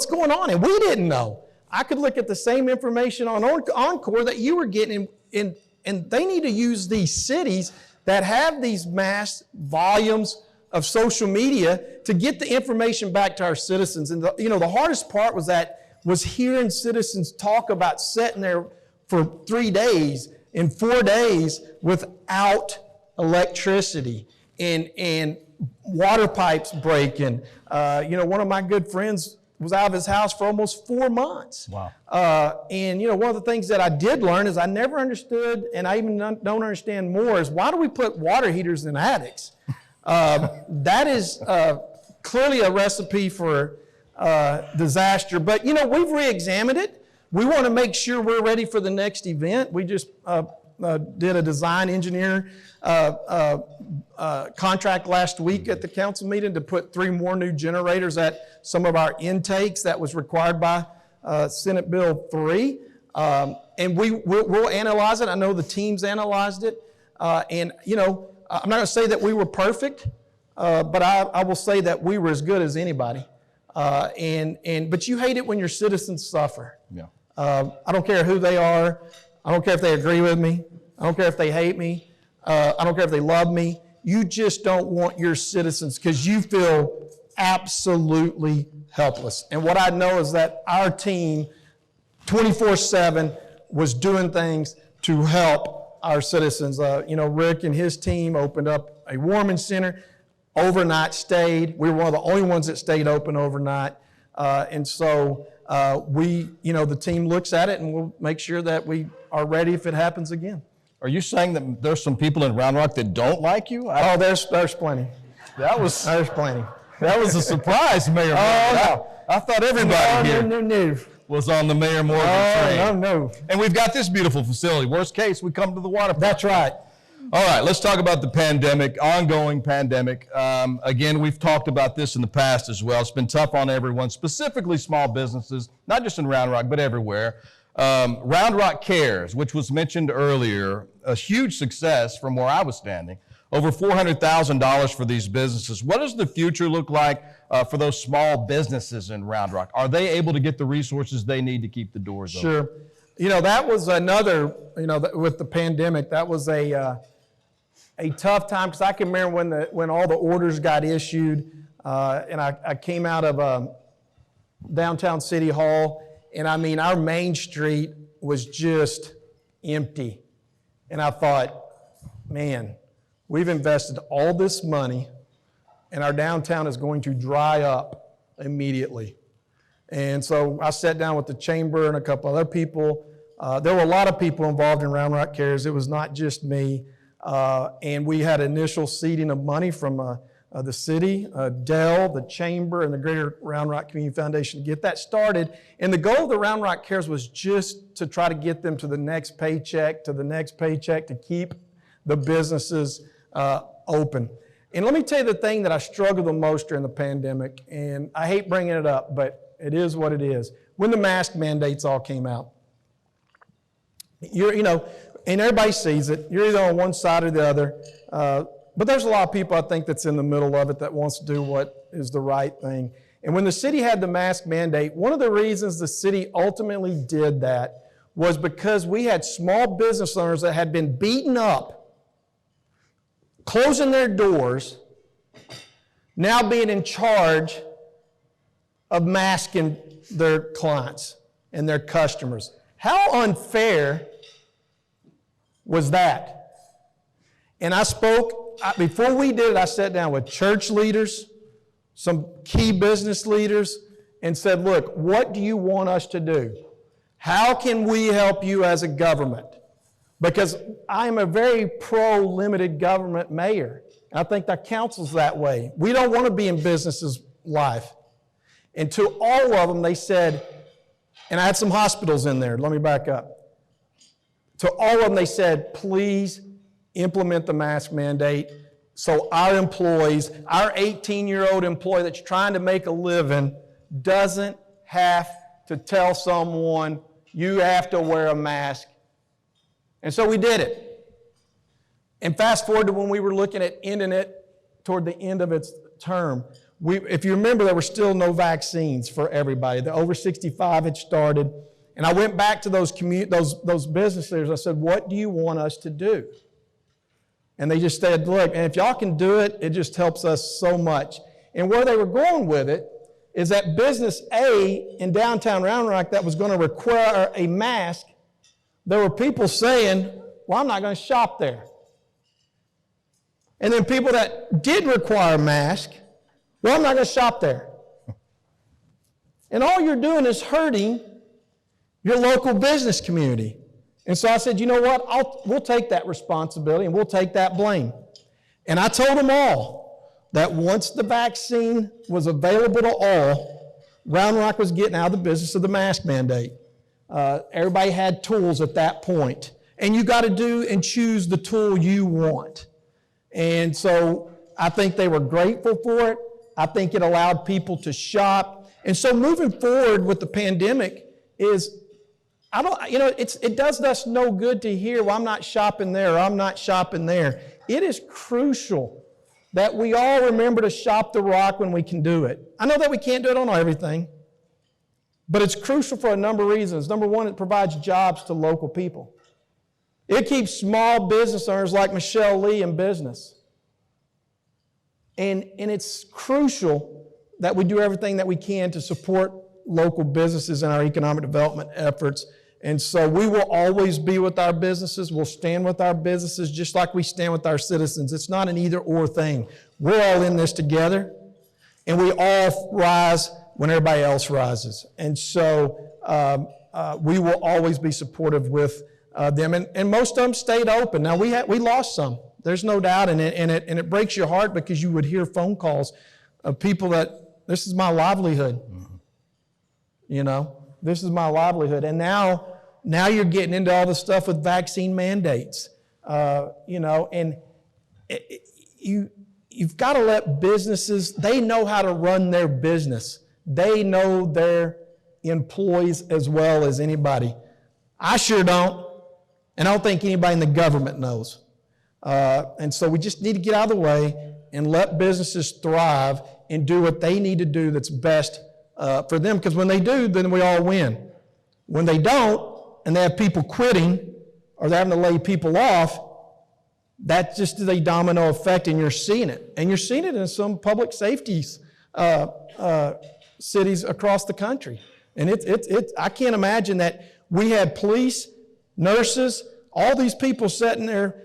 C: going on? And we didn't know. I could look at the same information on Encore that you were getting, and they need to use these cities that have these mass volumes of social media to get the information back to our citizens. And the hardest part was hearing citizens talk about sitting there for 3 days and 4 days without electricity and water pipes breaking. One of my good friends was out of his house for almost 4 months.
B: Wow.
C: And one of the things that I did learn is I never understood, and I even don't understand more, is why do we put water heaters in attics? That is clearly a recipe for disaster. But, we've re-examined it. We want to make sure we're ready for the next event. We just did a design engineer contract last week at the council meeting to put 3 more new generators at some of our intakes that was required by Senate Bill 3. And we'll analyze it. I know the teams analyzed it. And, I'm not going to say that we were perfect, but I will say that we were as good as anybody. But you hate it when your citizens suffer.
B: Yeah.
C: I don't care who they are. I don't care if they agree with me. I don't care if they hate me. I don't care if they love me. You just don't want your citizens because you feel absolutely helpless. And what I know is that our team 24/7 was doing things to help our citizens. Rick and his team opened up a warming center, overnight stayed. We were one of the only ones that stayed open overnight. And so the team looks at it and we'll make sure that we are ready if it happens again.
B: Are you saying that there's some people in Round Rock that don't like you?
C: There's plenty. There's plenty.
B: That was a surprise, Mayor.
C: No.
B: I thought everybody here
C: No.
B: was on the Mayor Morgan train.
C: No.
B: And we've got this beautiful facility. Worst case, we come to the water park.
C: That's right.
B: All right, let's talk about the pandemic, ongoing pandemic. Again, we've talked about this in the past as well. It's been tough on everyone, specifically small businesses, not just in Round Rock, but everywhere. Round Rock Cares, which was mentioned earlier, a huge success from where I was standing. Over $400,000 for these businesses. What does the future look like for those small businesses in Round Rock? Are they able to get the resources they need to keep the doors open?
C: Sure. That was another, with the pandemic, that was a tough time because I can remember when all the orders got issued and I came out of downtown City Hall, and our Main Street was just empty. And I thought, man, we've invested all this money and our downtown is going to dry up immediately. And so I sat down with the chamber and a couple other people. There were a lot of people involved in Round Rock Cares. It was not just me. And we had initial seeding of money from the city, Dell, the Chamber, and the Greater Round Rock Community Foundation to get that started. And the goal of the Round Rock Cares was just to try to get them to the next paycheck, to keep the businesses open. And let me tell you the thing that I struggled the most during the pandemic, and I hate bringing it up, but it is what it is. When the mask mandates all came out, and everybody sees it, you're either on one side or the other. But there's a lot of people, I think, that's in the middle of it that wants to do what is the right thing. And when the city had the mask mandate, one of the reasons the city ultimately did that was because we had small business owners that had been beaten up, closing their doors, now being in charge of masking their clients and their customers. How unfair was that? And I spoke, before we did it, I sat down with church leaders, some key business leaders, and said, look, what do you want us to do? How can we help you as a government? Because I'm a very pro-limited government mayor. I think that council's that way. We don't want to be in business's life. And to all of them, they said, and I had some hospitals in there, let me back up. To all of them, they said, please implement the mask mandate so our employees, our 18-year-old employee that's trying to make a living doesn't have to tell someone, you have to wear a mask. And so we did it. And fast forward to when we were looking at ending it toward the end of its term. If you remember, there were still no vaccines for everybody. The over 65 had started. And I went back to those business leaders. I said, what do you want us to do? And they just said, look, and if y'all can do it, it just helps us so much. And where they were going with it is that business A in downtown Round Rock that was going to require a mask, there were people saying, well, I'm not going to shop there. And then people that did require a mask, well, I'm not going to shop there. And all you're doing is hurting your local business community. And so I said, you know what, we'll take that responsibility and we'll take that blame. And I told them all that once the vaccine was available to all, Round Rock was getting out of the business of the mask mandate. Everybody had tools at that point. And you got to do and choose the tool you want. And so I think they were grateful for it. I think it allowed people to shop. And so moving forward with the pandemic is, it does us no good to hear, well, I'm not shopping there, or I'm not shopping there. It is crucial that we all remember to shop the rock when we can do it. I know that we can't do it on everything, but it's crucial for a number of reasons. Number one, it provides jobs to local people. It keeps small business owners like Michelle Lee in business. And it's crucial that we do everything that we can to support local businesses in our economic development efforts. And so we will always be with our businesses. We'll stand with our businesses just like we stand with our citizens. It's not an either-or thing. We're all in this together, and we all rise when everybody else rises. And so we will always be supportive with them. And most of them stayed open. Now, we lost some. There's no doubt, and it breaks your heart because you would hear phone calls of people that, this is my livelihood. You know, this is my livelihood. And now you're getting into all the stuff with vaccine mandates. And you've got to let businesses, they know how to run their business. They know their employees as well as anybody. I sure don't, and I don't think anybody in the government knows. And so we just need to get out of the way and let businesses thrive and do what they need to do that's best for them, because when they do, then we all win. When they don't, and they have people quitting, or they're having to lay people off, that just is a domino effect, and you're seeing it. And you're seeing it in some public safeties cities across the country. And I can't imagine that we had police, nurses, all these people sitting there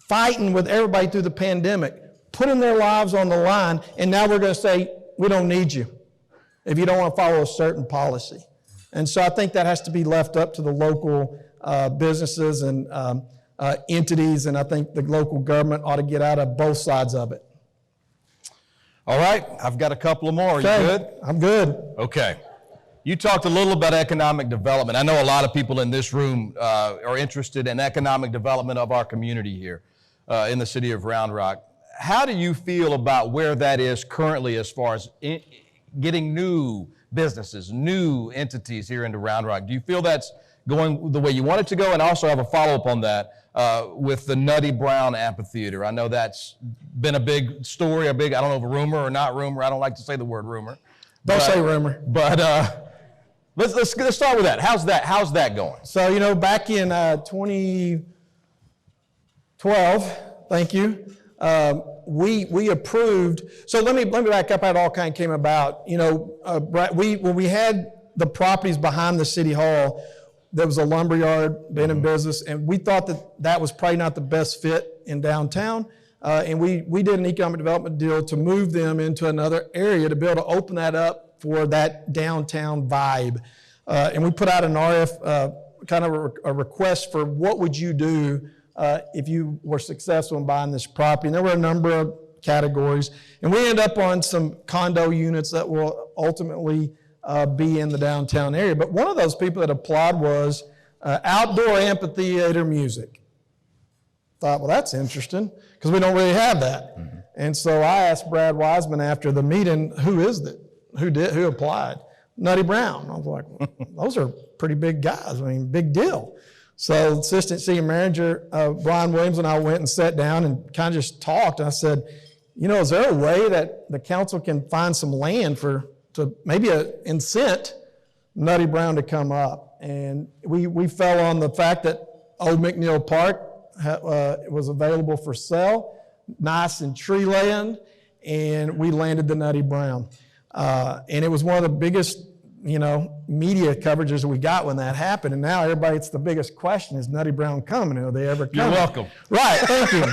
C: fighting with everybody through the pandemic, putting their lives on the line, and now we're going to say, we don't need you if you don't want to follow a certain policy. And so I think that has to be left up to the local businesses and entities, and I think the local government ought to get out of both sides of it.
B: All right, I've got a couple of more. Are you
C: Okay,
B: good?
C: I'm good.
B: Okay. You talked a little about economic development. I know a lot of people in this room are interested in economic development of our community here in the city of Round Rock. How do you feel about where that is currently as far as getting new businesses, new entities here into Round Rock? Do you feel that's going the way you want it to go? And also have a follow-up on that with the Nutty Brown Amphitheater. I know that's been a big story, I don't know if a rumor or not rumor. I don't like to say the word rumor.
C: Don't say rumor.
B: But let's start with that. How's that going?
C: So, back in 2012, thank you, we approved. So let me back up how it all kind of came about. When we had the properties behind the city hall, there was a lumber yard, been in business, and we thought that was probably not the best fit in downtown. And we did an economic development deal to move them into another area to be able to open that up for that downtown vibe. And we put out an kind of a request for what would you do if you were successful in buying this property. And there were a number of categories. And we ended up on some condo units that will ultimately be in the downtown area. But one of those people that applied was outdoor amphitheater music. Thought, well, that's interesting, because we don't really have that. Mm-hmm. And so I asked Brad Wiseman after the meeting, who is it? Who applied? Nutty Brown. I was like, well, those are pretty big guys. I mean, big deal. So Assistant City Manager Bryan Williams and I went and sat down and kind of just talked. And I said, is there a way that the council can find some land to maybe incent Nutty Brown to come up? And we fell on the fact that Old McNeil Park was available for sale, nice and tree land, and we landed the Nutty Brown. And it was one of the biggest, media coverages we got when that happened. And now it's the biggest question, is Nutty Brown coming? Are they ever coming?
B: You're welcome.
C: Right, thank you.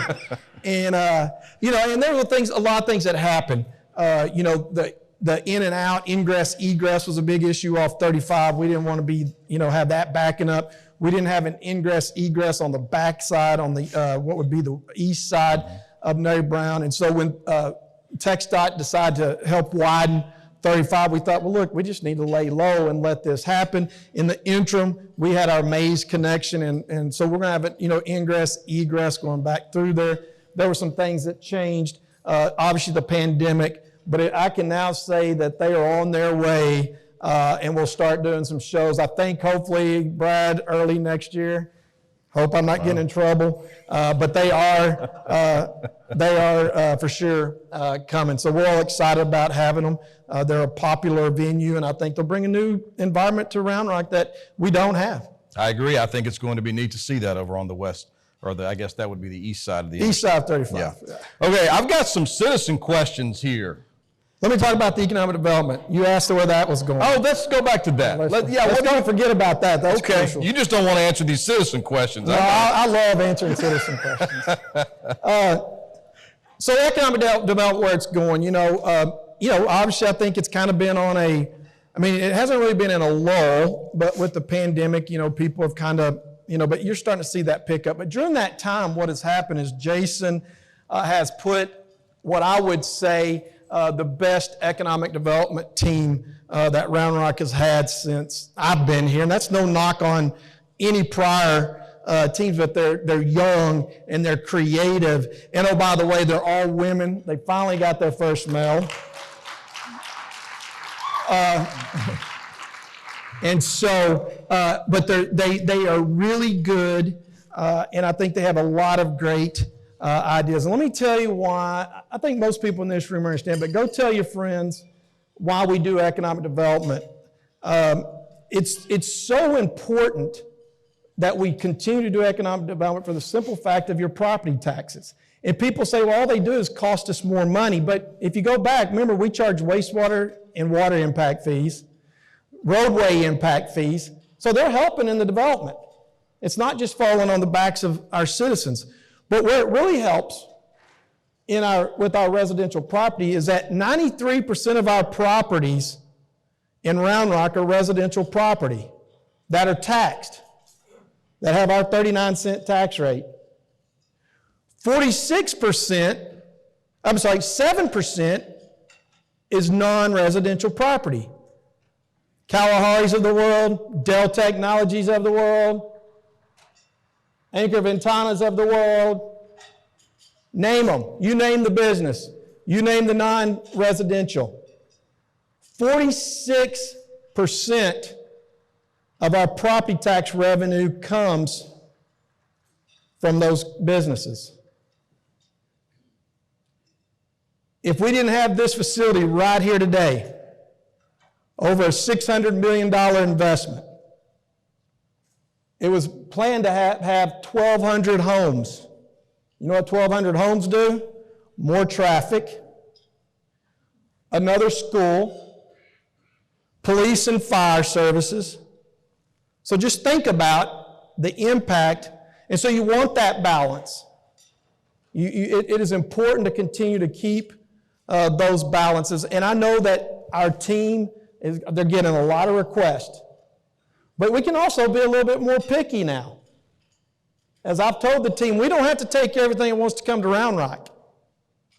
C: And, and there were a lot of things that happened. The in and out, ingress, egress was a big issue off 35. We didn't want to be, have that backing up. We didn't have an ingress, egress on the back side, on the, what would be the east side of Nutty Brown. And so when TxDOT decided to help widen 35, we thought, well, look, we just need to lay low and let this happen. In the interim, we had our maze connection, and so we're going to have it, ingress, egress going back through there. There were some things that changed, obviously the pandemic, but I can now say that they are on their way, and we'll start doing some shows. I think hopefully, Brad, early next year. Hope I'm not getting in trouble, but they are for sure coming. So we're all excited about having them. They're a popular venue, and I think they'll bring a new environment to Round Rock that we don't have.
B: I agree. I think it's going to be neat to see that over on the west, or I guess that would be the east side of the
C: east side of 35.
B: Yeah. Okay, I've got some citizen questions here.
C: Let me talk about the economic development. You asked where that was going.
B: Oh, let's go back to that.
C: Let's don't forget about that. That's
B: okay.
C: Crucial.
B: You just don't want to answer these citizen questions.
C: No, I love answering citizen questions. So economic development, where it's going, obviously I think it's kind of been on it hasn't really been in a lull, but with the pandemic, people have kind of, but you're starting to see that pick up. But during that time, what has happened is Jason has put what I would say the best economic development team that Round Rock has had since I've been here. And that's no knock on any prior teams, but they're young and they're creative. And oh, by the way, they're all women. They finally got their first male. And so, but they are really good, and I think they have a lot of great ideas. And let me tell you why. I think most people in this room understand, but go tell your friends why we do economic development. It's so important that we continue to do economic development for the simple fact of your property taxes. And people say, well, all they do is cost us more money. But if you go back, remember, we charge wastewater and water impact fees, roadway impact fees. So they're helping in the development. It's not just falling on the backs of our citizens. But where it really helps with our residential property is that 93% of our properties in Round Rock are residential property that are taxed, that have our 39-cent tax rate. 7% is non-residential property. Kalahari's of the world, Dell Technologies of the world, Anchor Ventanas of the world. Name them. You name the business. You name the non-residential. 46% of our property tax revenue comes from those businesses. If we didn't have this facility right here today, over a $600 million investment, it was planned to have 1,200 homes. You know what 1,200 homes do? More traffic, another school, police and fire services. So just think about the impact. And so you want that balance. It is important to continue to keep those balances. And I know that our team, they're getting a lot of requests. But we can also be a little bit more picky now. As I've told the team, we don't have to take everything that wants to come to Round Rock.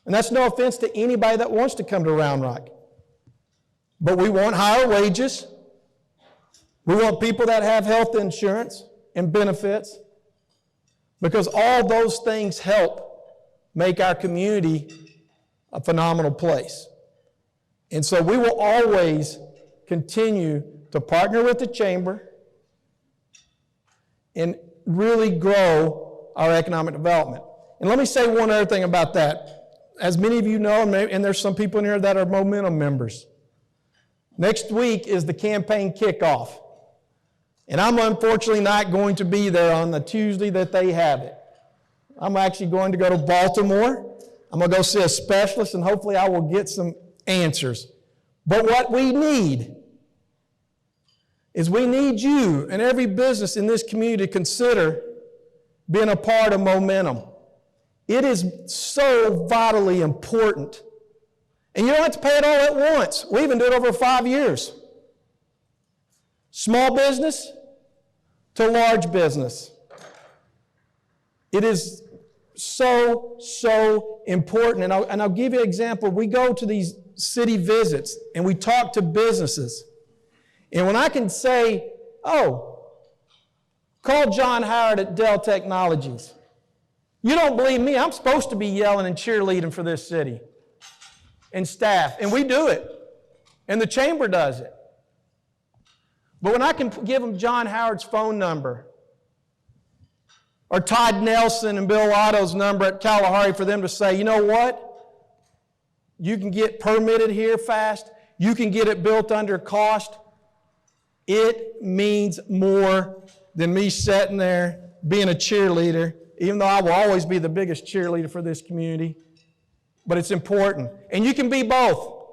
C: And that's no offense to anybody that wants to come to Round Rock. But we want higher wages. We want people that have health insurance and benefits, because all those things help make our community a phenomenal place. And so we will always continue to partner with the Chamber and really grow our economic development. And let me say one other thing about that. As many of you know, and there's some people in here that are Momentum members, next week is the campaign kickoff. And I'm unfortunately not going to be there on the Tuesday that they have it. I'm actually going to go to Baltimore. I'm going to go see a specialist, and hopefully I will get some answers. But what we need is we need you and every business in this community to consider being a part of Momentum. It is so vitally important. And you don't have to pay it all at once. We even do it over 5 years. Small business to large business. It is so important. And I'll give you an example. We go to these city visits and we talk to businesses. And when I can say, oh, call John Howard at Dell Technologies. You don't believe me, I'm supposed to be yelling and cheerleading for this city and staff. And we do it. And the Chamber does it. But when I can give them John Howard's phone number, or Todd Nelson and Bill Otto's number at Kalahari for them to say, you know what? You can get permitted here fast. You can get it built under cost. It means more than me sitting there being a cheerleader, even though I will always be the biggest cheerleader for this community. But it's important. And you can be both,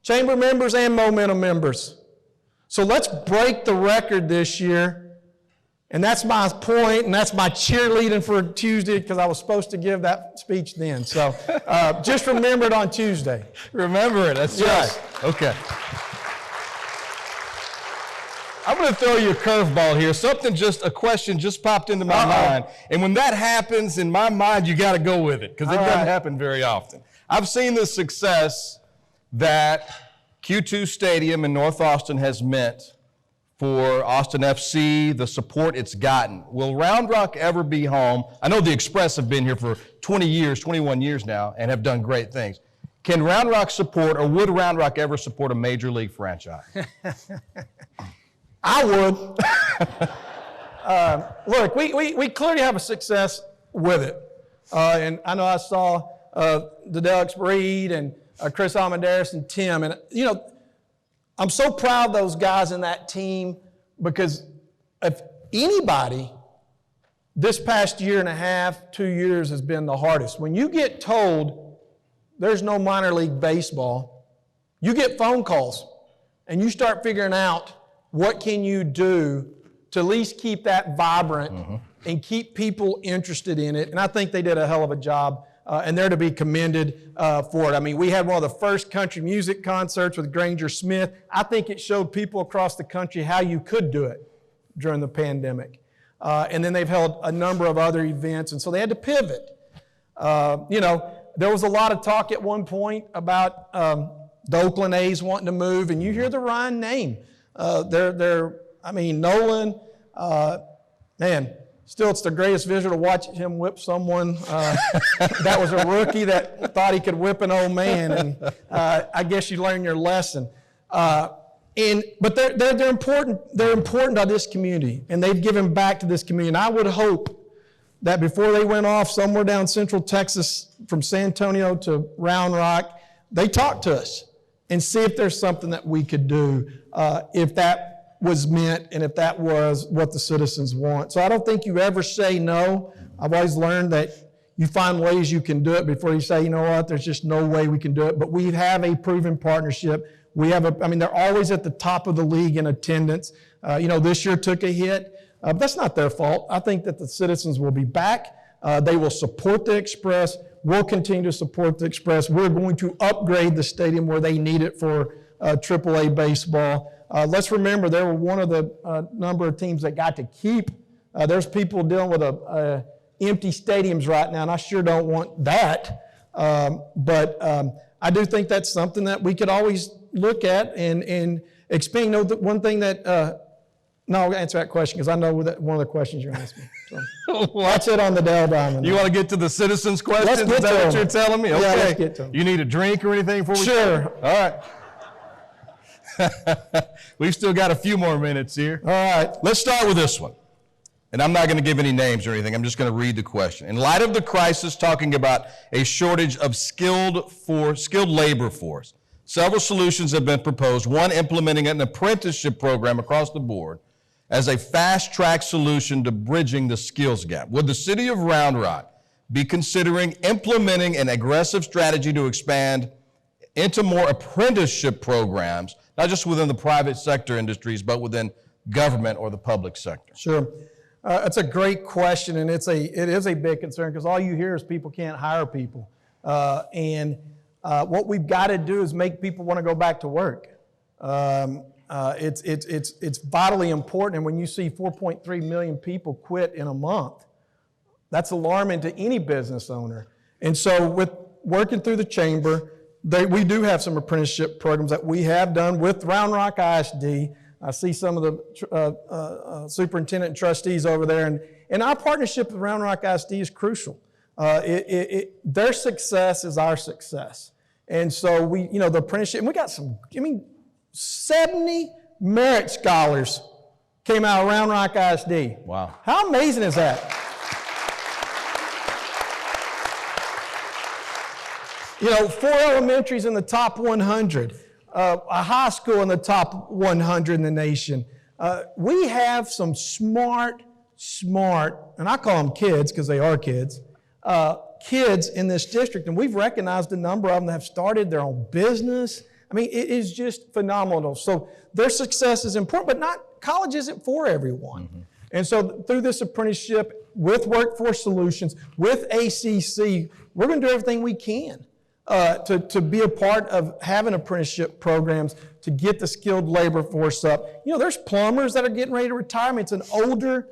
C: Chamber members and Momentum members. So let's break the record this year. And that's my point, and that's my cheerleading for Tuesday, because I was supposed to give that speech then. So just remember it on Tuesday.
B: Remember it, that's yes. Right. Okay. I'm going to throw you a curveball here. A question just popped into my mind. And when that happens, in my mind, you got to go with it, because it doesn't happen very often. I've seen the success that Q2 Stadium in North Austin has meant for Austin FC, the support it's gotten. Will Round Rock ever be home? I know the Express have been here for 20 years, 21 years now, and have done great things. Can Round Rock support, or would Round Rock ever support a major league franchise?
C: I would. Look, we clearly have a success with it. And I know I saw the Deluxe Breed and Chris Almendaris and Tim. And, you know, I'm so proud of those guys in that team, because if anybody, this past year and a half, 2 years has been the hardest. When you get told there's no minor league baseball, you get phone calls and you start figuring out what can you do to at least keep that vibrant and keep people interested in it. And I think they did a hell of a job. And they're to be commended for it. I mean, we had one of the first country music concerts with Granger Smith. I think it showed people across the country how you could do it during the pandemic. And then they've held a number of other events, and so they had to pivot. You know, there was a lot of talk at one point about The Oakland A's wanting to move, and you hear the Ryan name. Nolan, man, still it's the greatest visual to watch him whip someone that was a rookie that thought he could whip an old man, and I guess you learn your lesson. But they're important. They're important to this community, and they've given back to this community. And I would hope that before they went off somewhere down Central Texas from San Antonio to Round Rock, they talk to us and see if there's something that we could do, if that was meant and if that was what the citizens want. So I don't think you ever say no. I've always learned that you find ways you can do it before you say, you know what, there's just no way we can do it. But we have a proven partnership. They're always at the top of the league in attendance. This year took a hit. But that's not their fault. I think that the citizens will be back. They will support the Express. We'll continue to support the Express. We're going to upgrade the stadium where they need it for AAA baseball. Let's remember, they were one of the number of teams that got to keep. There's people dealing with empty stadiums right now, and I sure don't want that. But I do think that's something that we could always look at and expand. One thing that no, I'll answer that question because I know that one of the questions you're asking. So that's it on the Dell Diamond.
B: You want to get to the citizens' questions?
C: Let's get
B: Is that
C: to
B: what
C: them.
B: you're telling me? Okay.
C: Yeah, let's get to them.
B: You need a drink or anything before we
C: Sure.
B: All right. We've still got a few more minutes here.
C: All right.
B: Let's start with this one. And I'm not going to give any names or anything. I'm just going to read the question. In light of the crisis talking about a shortage of skilled labor force, several solutions have been proposed. One, implementing an apprenticeship program across the board as a fast-track solution to bridging the skills gap. Would the city of Round Rock be considering implementing an aggressive strategy to expand into more apprenticeship programs, not just within the private sector industries, but within government or the public sector?
C: Sure. It's a great question, and it is a big concern because all you hear is people can't hire people. What we've got to do is make people want to go back to work. It's vitally important, and when you see 4.3 million people quit in a month, that's alarming to any business owner. And so with working through the chamber, we do have some apprenticeship programs that we have done with Round Rock ISD. I see some of the superintendent and trustees over there, and our partnership with Round Rock ISD is crucial. Their success is our success. And so the apprenticeship, and we got 70 merit scholars came out of Round Rock ISD.
B: Wow.
C: How amazing is that? Four elementaries in the top 100, a high school in the top 100 in the nation. We have some smart, and I call them kids because they are kids in this district, and we've recognized a number of them that have started their own business. It is just phenomenal. So their success is important, but college isn't for everyone. Mm-hmm. And so through this apprenticeship, with Workforce Solutions, with ACC, we're going to do everything we can to be a part of having apprenticeship programs to get the skilled labor force up. There's plumbers that are getting ready to retire. It's an older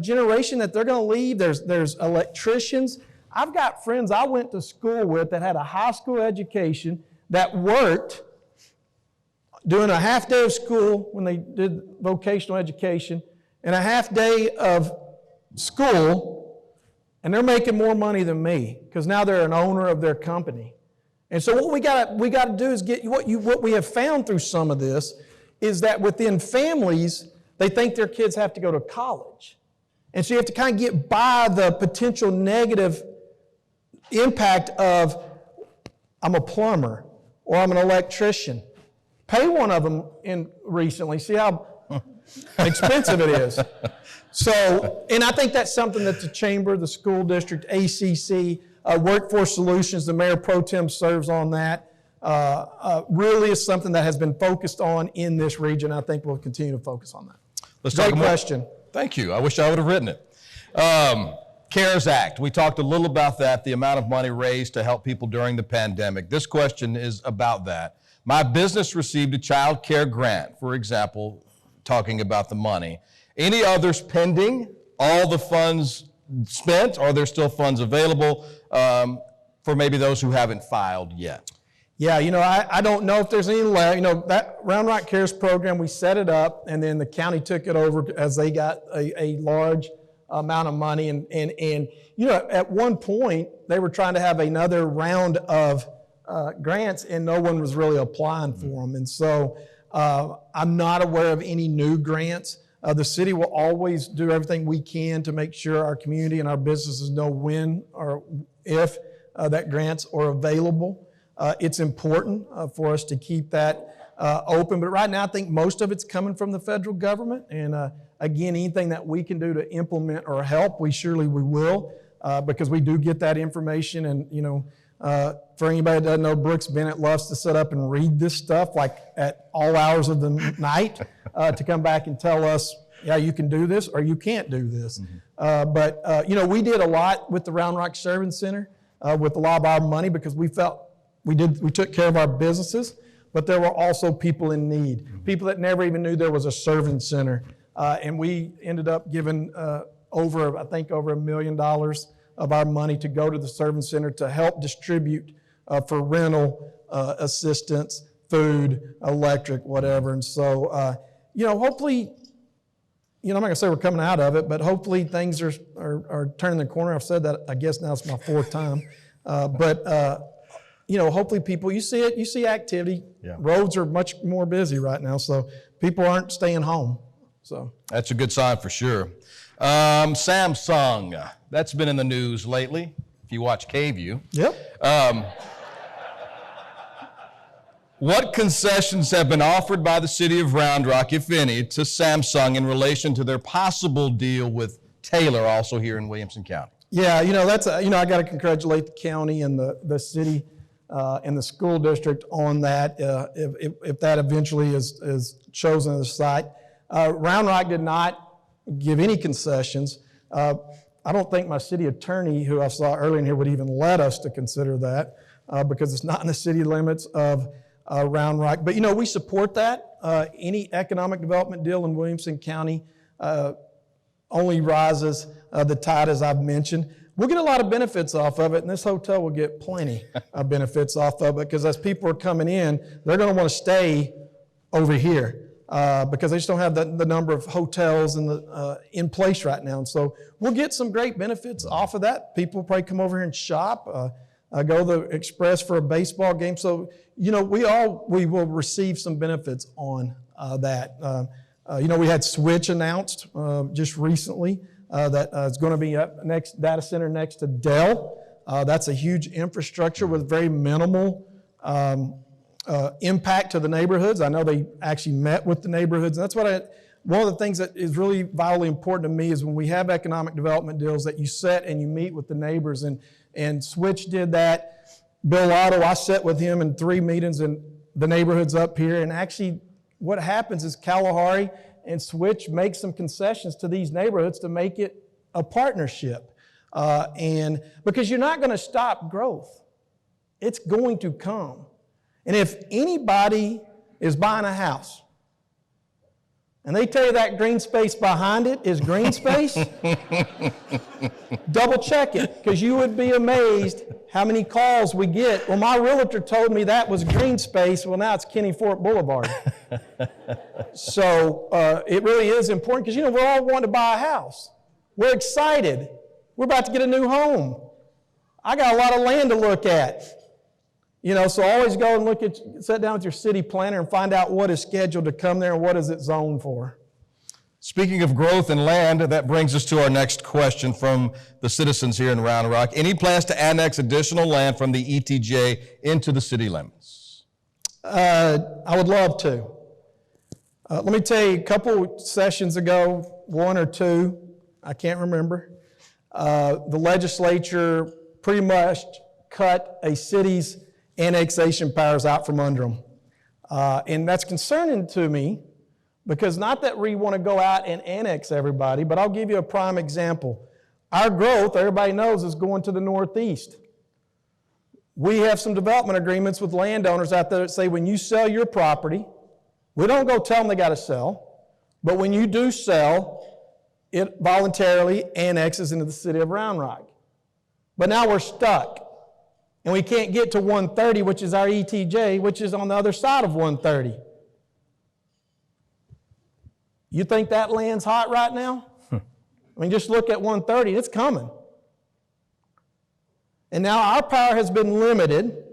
C: generation that they're going to leave. There's electricians. I've got friends I went to school with that had a high school education that worked doing a half day of school when they did vocational education and a half day of school, and they're making more money than me because now they're an owner of their company. And so what we got to do is get what we have found through some of this is that within families, they think their kids have to go to college. And so you have to kind of get by the potential negative impact of, I'm a plumber or I'm an electrician. Pay one of them in recently, see how expensive it is. So, and I think that's something that the chamber, the school district, ACC, Workforce Solutions, the Mayor Pro Tem serves on that, really is something that has been focused on in this region. I think we'll continue to focus on that.
B: Let's
C: Great
B: talk more.
C: question.
B: Thank you. I wish I would have written it. CARES Act. We talked a little about that, the amount of money raised to help people during the pandemic. This question is about that. My business received a child care grant, for example, talking about the money. Any others pending? All the funds spent? Are there still funds available for maybe those who haven't filed yet?
C: Yeah, I don't know if there's any left. That Round Rock Cares program, we set it up, and then the county took it over as they got a large amount of money. And at one point, they were trying to have another round of grants, and no one was really applying for them. And so I'm not aware of any new grants. The city will always do everything we can to make sure our community and our businesses know when or if that grants are available. It's important for us to keep that open. But right now, I think most of it's coming from the federal government. And again, anything that we can do to implement or help, we will, because we do get that information. And, for anybody that doesn't know, Brooks Bennett loves to sit up and read this stuff like at all hours of the night to come back and tell us, yeah, you can do this or you can't do this. But we did a lot with the Round Rock Service Center with a lot of our money because we felt we took care of our businesses, but there were also people in need, people that never even knew there was a serving center. And we ended up giving over $1 million of our money to go to the serving center to help distribute for rental assistance, food, electric, whatever. And so, hopefully, I'm not gonna say we're coming out of it, but hopefully things are turning the corner. I've said that, I guess now it's my fourth time. Hopefully people, you see activity. Yeah. Roads are much more busy right now, so people aren't staying home. So
B: that's a good sign for sure. Samsung, that's been in the news lately, if you watch KVUE.
C: Yep.
B: What concessions have been offered by the city of Round Rock, if any, to Samsung in relation to their possible deal with Taylor, also here in Williamson County?
C: Yeah, that's I got to congratulate the county and the city and the school district on that. If that eventually is chosen as a site, Round Rock did not give any concessions. I don't think my city attorney, who I saw earlier in here, would even let us to consider that because it's not in the city limits of Round Rock. But we support that. Any economic development deal in Williamson County only rises the tide, as I've mentioned. We'll get a lot of benefits off of it, and this hotel will get plenty of benefits off of it because as people are coming in, they're going to want to stay over here because they just don't have the number of hotels in place right now. And so we'll get some great benefits off of that. People probably come over here and shop, go to the Express for a baseball game. So, we will receive some benefits on that. We had Switch announced just recently that it's going to be up next data center next to Dell. That's a huge infrastructure with very minimal impact to the neighborhoods. I know they actually met with the neighborhoods. And that's one of the things that is really vitally important to me is when we have economic development deals that you sit and you meet with the neighbors. And Switch did that. Bill Otto, I sat with him in 3 meetings in the neighborhoods up here. And actually what happens is Kalahari and Switch make some concessions to these neighborhoods to make it a partnership. And because you're not going to stop growth. It's going to come. And if anybody is buying a house and they tell you that green space behind it is green space, double check it, because you would be amazed how many calls we get. Well, my realtor told me that was green space. Well, now it's Kenny Fort Boulevard. So it really is important because, we're all wanting to buy a house. We're excited. We're about to get a new home. I got a lot of land to look at. So always go and sit down with your city planner and find out what is scheduled to come there and what is it zoned for.
B: Speaking of growth and land, that brings us to our next question from the citizens here in Round Rock. Any plans to annex additional land from the ETJ into the city limits?
C: I would love to. Let me tell you, a couple sessions ago, 1 or 2, I can't remember, the legislature pretty much cut a city's annexation powers out from under them. And that's concerning to me because not that we want to go out and annex everybody, but I'll give you a prime example. Our growth, everybody knows, is going to the northeast. We have some development agreements with landowners out there that say when you sell your property, we don't go tell them they got to sell, but when you do sell, it voluntarily annexes into the city of Round Rock. But now we're stuck. And we can't get to 130, which is our ETJ, which is on the other side of 130. You think that land's hot right now? I mean, just look at 130, it's coming. And now our power has been limited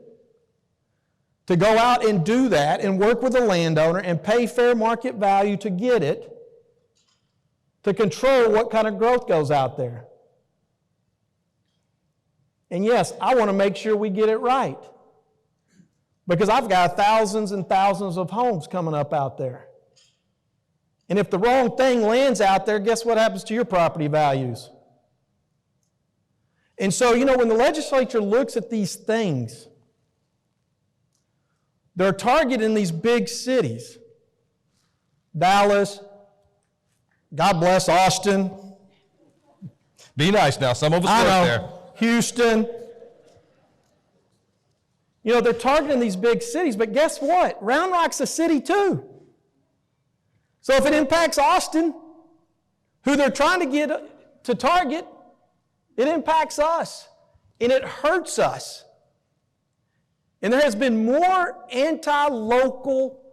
C: to go out and do that and work with the landowner and pay fair market value to get it, to control what kind of growth goes out there. And yes, I want to make sure we get it right, because I've got thousands and thousands of homes coming up out there. And if the wrong thing lands out there, guess what happens to your property values? And so, when the legislature looks at these things, they're targeting these big cities. Dallas, God bless Austin.
B: Be nice now, some of us work there.
C: Houston. They're targeting these big cities, but guess what? Round Rock's a city too. So if it impacts Austin, who they're trying to get to target, it impacts us, and it hurts us. And there has been more anti-local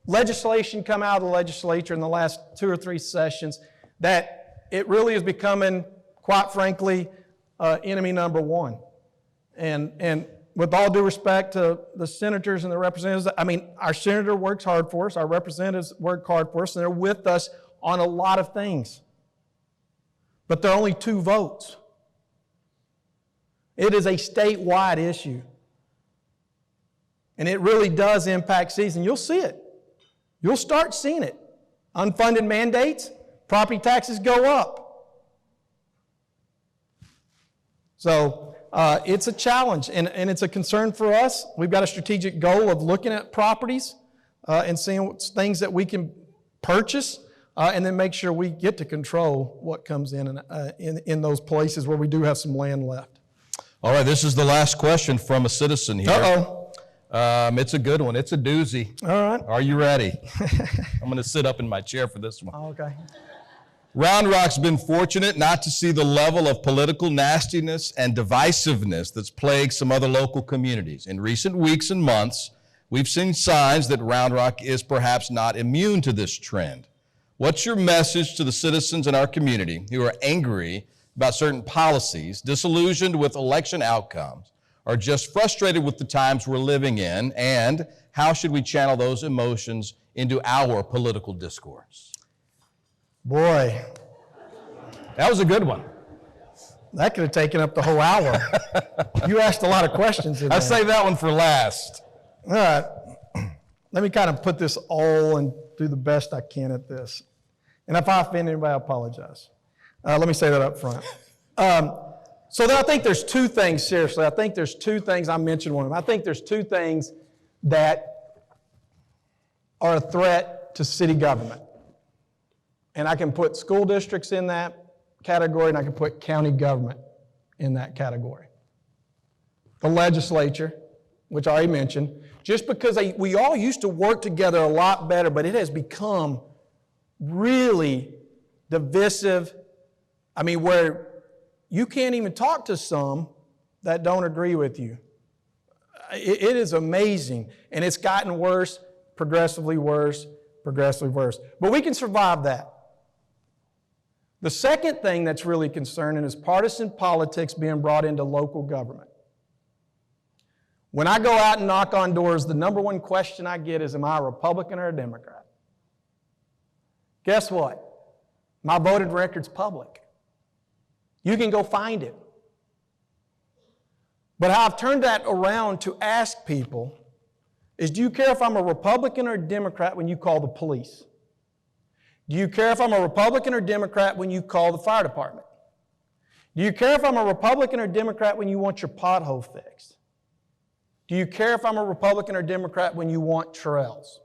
C: legislation come out of the legislature in the last 2 or 3 sessions that it really is becoming, quite frankly, enemy number one. And with all due respect to the senators and the representatives, I mean, our senator works hard for us, our representatives work hard for us, and they're with us on a lot of things. But there are only 2 votes. It is a statewide issue. And it really does impact cities, and you'll see it. You'll start seeing it. Unfunded mandates, property taxes go up. So it's a challenge, and it's a concern for us. We've got a strategic goal of looking at properties and seeing things that we can purchase, and then make sure we get to control what comes in those places where we do have some land left.
B: All right, this is the last question from a citizen here.
C: Uh-oh.
B: It's a good one. It's a doozy.
C: All right.
B: Are you ready? I'm going to sit up in my chair for this one.
C: Okay.
B: Round Rock's been fortunate not to see the level of political nastiness and divisiveness that's plagued some other local communities. In recent weeks and months, we've seen signs that Round Rock is perhaps not immune to this trend. What's your message to the citizens in our community who are angry about certain policies, disillusioned with election outcomes, or just frustrated with the times we're living in, and how should we channel those emotions into our political discourse?
C: Boy,
B: that was a good one.
C: That could have taken up the whole hour. You asked a lot of questions in there.
B: I saved that one for last.
C: All right. Let me kind of put this all and do the best I can at this. And if I offend anybody, I apologize. Let me say that up front. So then I think there's 2 things, seriously. I think there's 2 things. I mentioned one of them. I think there's 2 things that are a threat to city government. And I can put school districts in that category, and I can put county government in that category. The legislature, which I already mentioned, just because we all used to work together a lot better, but it has become really divisive. I mean, where you can't even talk to some that don't agree with you. It is amazing, and it's gotten worse, progressively worse, progressively worse. But we can survive that. The second thing that's really concerning is partisan politics being brought into local government. When I go out and knock on doors, the number one question I get is, am I a Republican or a Democrat? Guess what? My voted record's public. You can go find it. But how I've turned that around to ask people is, do you care if I'm a Republican or a Democrat when you call the police? Do you care if I'm a Republican or Democrat when you call the fire department? Do you care if I'm a Republican or Democrat when you want your pothole fixed? Do you care if I'm a Republican or Democrat when you want trails?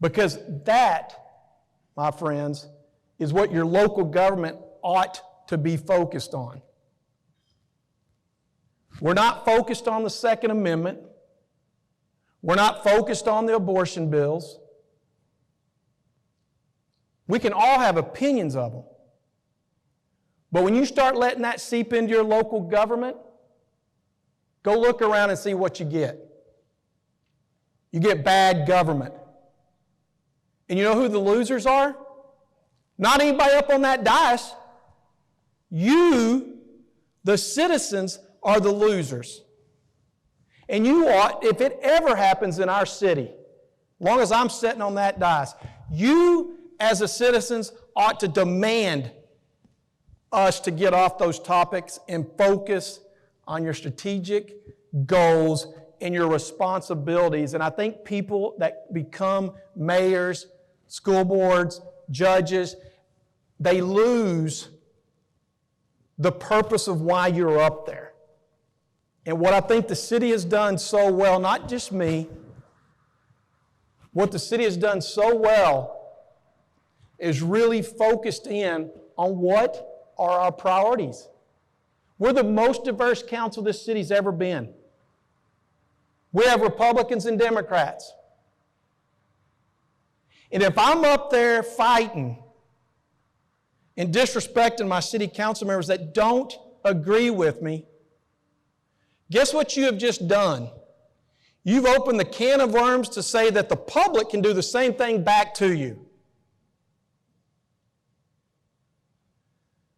C: Because that, my friends, is what your local government ought to be focused on. We're not focused on the Second Amendment. We're not focused on the abortion bills. We can all have opinions of them. But when you start letting that seep into your local government, Go look around and see what you get. You get bad government. And you know who the losers are? Not anybody up on that dais. You, the citizens, are the losers. And you ought, if it ever happens in our city, as long as I'm sitting on that dais, you as the citizens ought to demand us to get off those topics and focus on your strategic goals and your responsibilities. And I think people that become mayors, school boards, judges, they lose the purpose of why you're up there. And what I think the city has done so well, not just me, what the city has done so well is really focused in on what are our priorities. We're the most diverse council this city's ever been. We have Republicans and Democrats. And if I'm up there fighting and disrespecting my city council members that don't agree with me, guess what you have just done? You've opened the can of worms to say that the public can do the same thing back to you.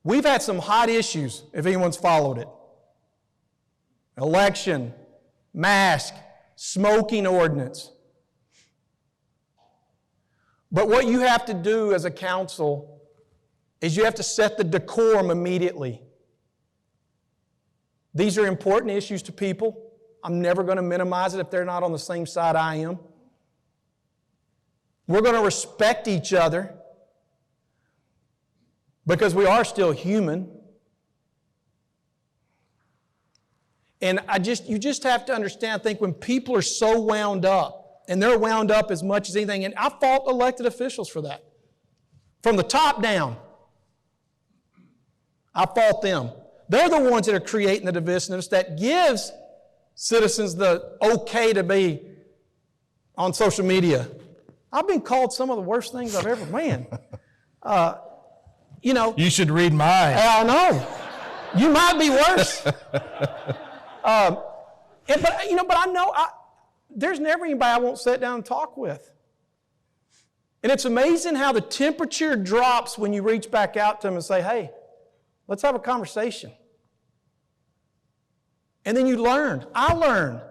C: We've had some hot issues, if anyone's followed it. Election, mask, smoking ordinance. But what you have to do as a council is you have to set the decorum immediately. These are important issues to people. I'm never going to minimize it if they're not on the same side I am. We're going to respect each other because we are still human. And you just have to understand, I think when people are so wound up, and they're wound up as much as anything, and I fault elected officials for that. From the top down, I fault them. They're the ones that are creating the divisiveness that gives citizens the okay to be on social media. I've been called some of the worst things I've ever,
E: You should read mine.
C: I know. You might be worse. But I know there's never anybody I won't sit down and talk with. And it's amazing how the temperature drops when you reach back out to them and say, hey, let's have a conversation. And then you learn. I learn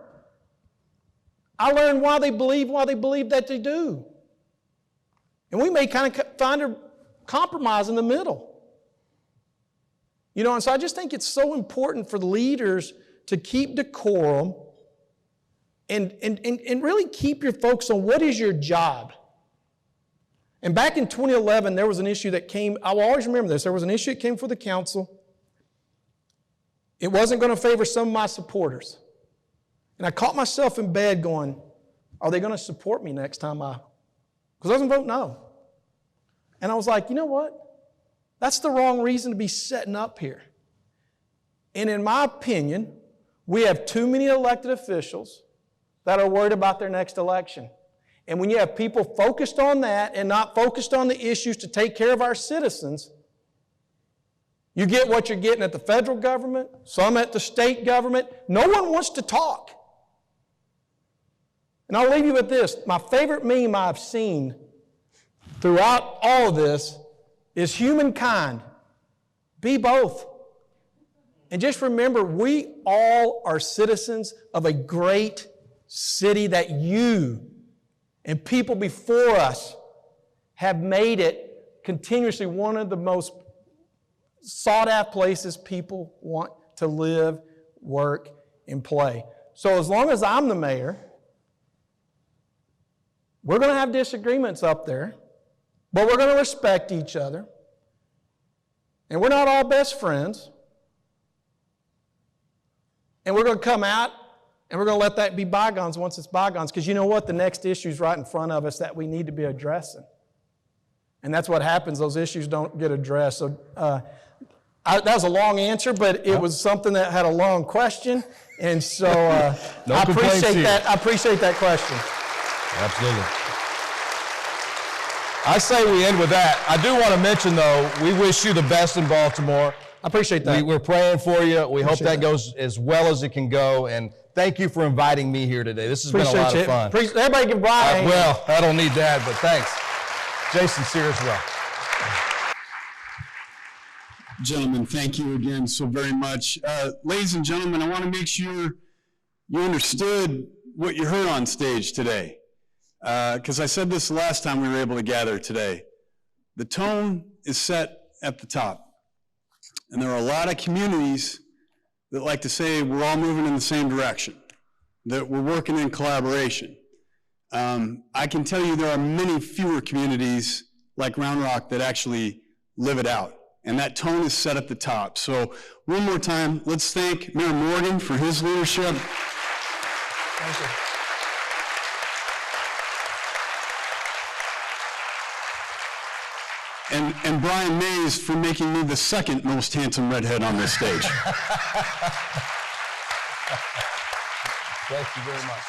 C: why they believe that they do. And we may kind of find a compromise in the middle. And so I just think it's so important for the leaders to keep decorum and really keep your focus on what is your job. And back in 2011, there was an issue that came, I will always remember this, there was an issue that came for the council. It wasn't going to favor some of my supporters. And I caught myself in bed going, are they going to support me next time because I wasn't voting no. And I was like, you know what? That's the wrong reason to be setting up here. And in my opinion, we have too many elected officials that are worried about their next election. And when you have people focused on that and not focused on the issues to take care of our citizens, you get what you're getting at the federal government, some at the state government. No one wants to talk. And I'll leave you with this. My favorite meme I've seen throughout all of this is humankind. Be both. And just remember, we all are citizens of a great city that you and people before us have made it continuously one of the most sought-after places people want to live, work, and play. So as long as I'm the mayor, we're going to have disagreements up there, but we're going to respect each other. And we're not all best friends. And we're going to come out and we're going to let that be bygones once it's bygones, because you know what? The next issue is right in front of us that we need to be addressing. And that's what happens. Those issues don't get addressed. So that was a long answer, but it was something that had a long question. And so I appreciate that. I appreciate that question.
B: Absolutely. I say we end with that. I do want to mention, though, we wish you the best in Baltimore.
C: I appreciate that.
B: We're praying for you. We hope that goes as well as it can go. And thank you for inviting me here today. This has been a lot of fun.
C: Everybody give Bryan.
B: Well, I don't need that, but thanks. Jason Sear as well.
F: Gentlemen, thank you again so very much. Ladies and gentlemen, I want to make sure you understood what you heard on stage today. Because I said this the last time we were able to gather today. The tone is set at the top. And there are a lot of communities that like to say we're all moving in the same direction, that we're working in collaboration. I can tell you there are many fewer communities like Round Rock that actually live it out. And that tone is set at the top. So one more time, let's thank Mayor Morgan for his leadership. Thank you. And Bryan Mays for making me the second most handsome redhead on this stage.
B: Thank you very much.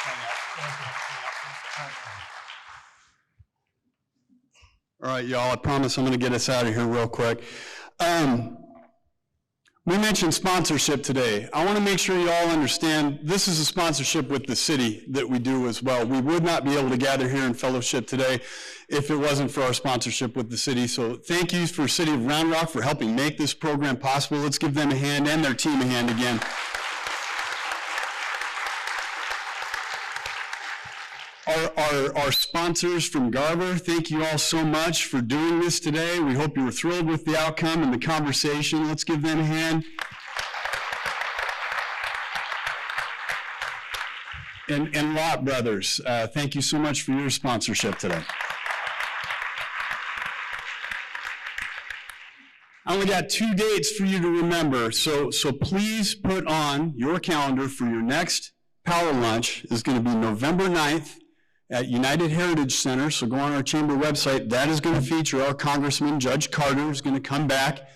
F: All right, y'all, I promise I'm going to get us out of here real quick. We mentioned sponsorship today. I want to make sure you all understand this is a sponsorship with the city that we do as well. We would not be able to gather here in fellowship today if it wasn't for our sponsorship with the city. So thank you for City of Round Rock for helping make this program possible. Let's give them a hand and their team a hand again. Our sponsors from Garver, thank you all so much for doing this today. We hope you were thrilled with the outcome and the conversation. Let's give them a hand. And Lot Brothers, thank you so much for your sponsorship today. I only got 2 dates for you to remember, so please put on your calendar for your next Power Lunch. It's going to be November 9th. At United Heritage Center, so go on our chamber website. That is going to feature our Congressman, Judge Carter, is going to come back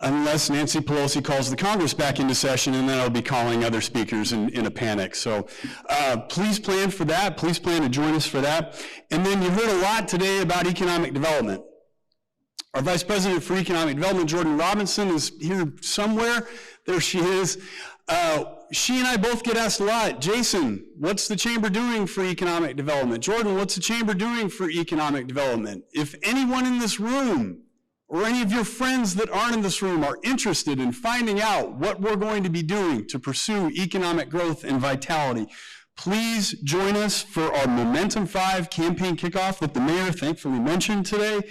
F: unless Nancy Pelosi calls the Congress back into session, and then I'll be calling other speakers in a panic. So please plan for that. Please plan to join us for that. And then you heard a lot today about economic development. Our Vice President for Economic Development, Jordan Robinson, is here somewhere. There she is. She and I both get asked a lot, Jason, what's the chamber doing for economic development? Jordan, what's the chamber doing for economic development? If anyone in this room or any of your friends that aren't in this room are interested in finding out what we're going to be doing to pursue economic growth and vitality, please join us for our Momentum 5 campaign kickoff that the mayor thankfully mentioned today.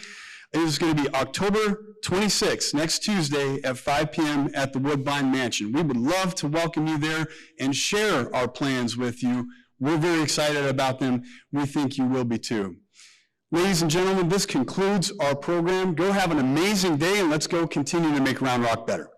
F: It is going to be October 26th, next Tuesday at 5 p.m. at the Woodbine Mansion. We would love to welcome you there and share our plans with you. We're very excited about them. We think you will be too. Ladies and gentlemen, this concludes our program. Go have an amazing day, and let's go continue to make Round Rock better.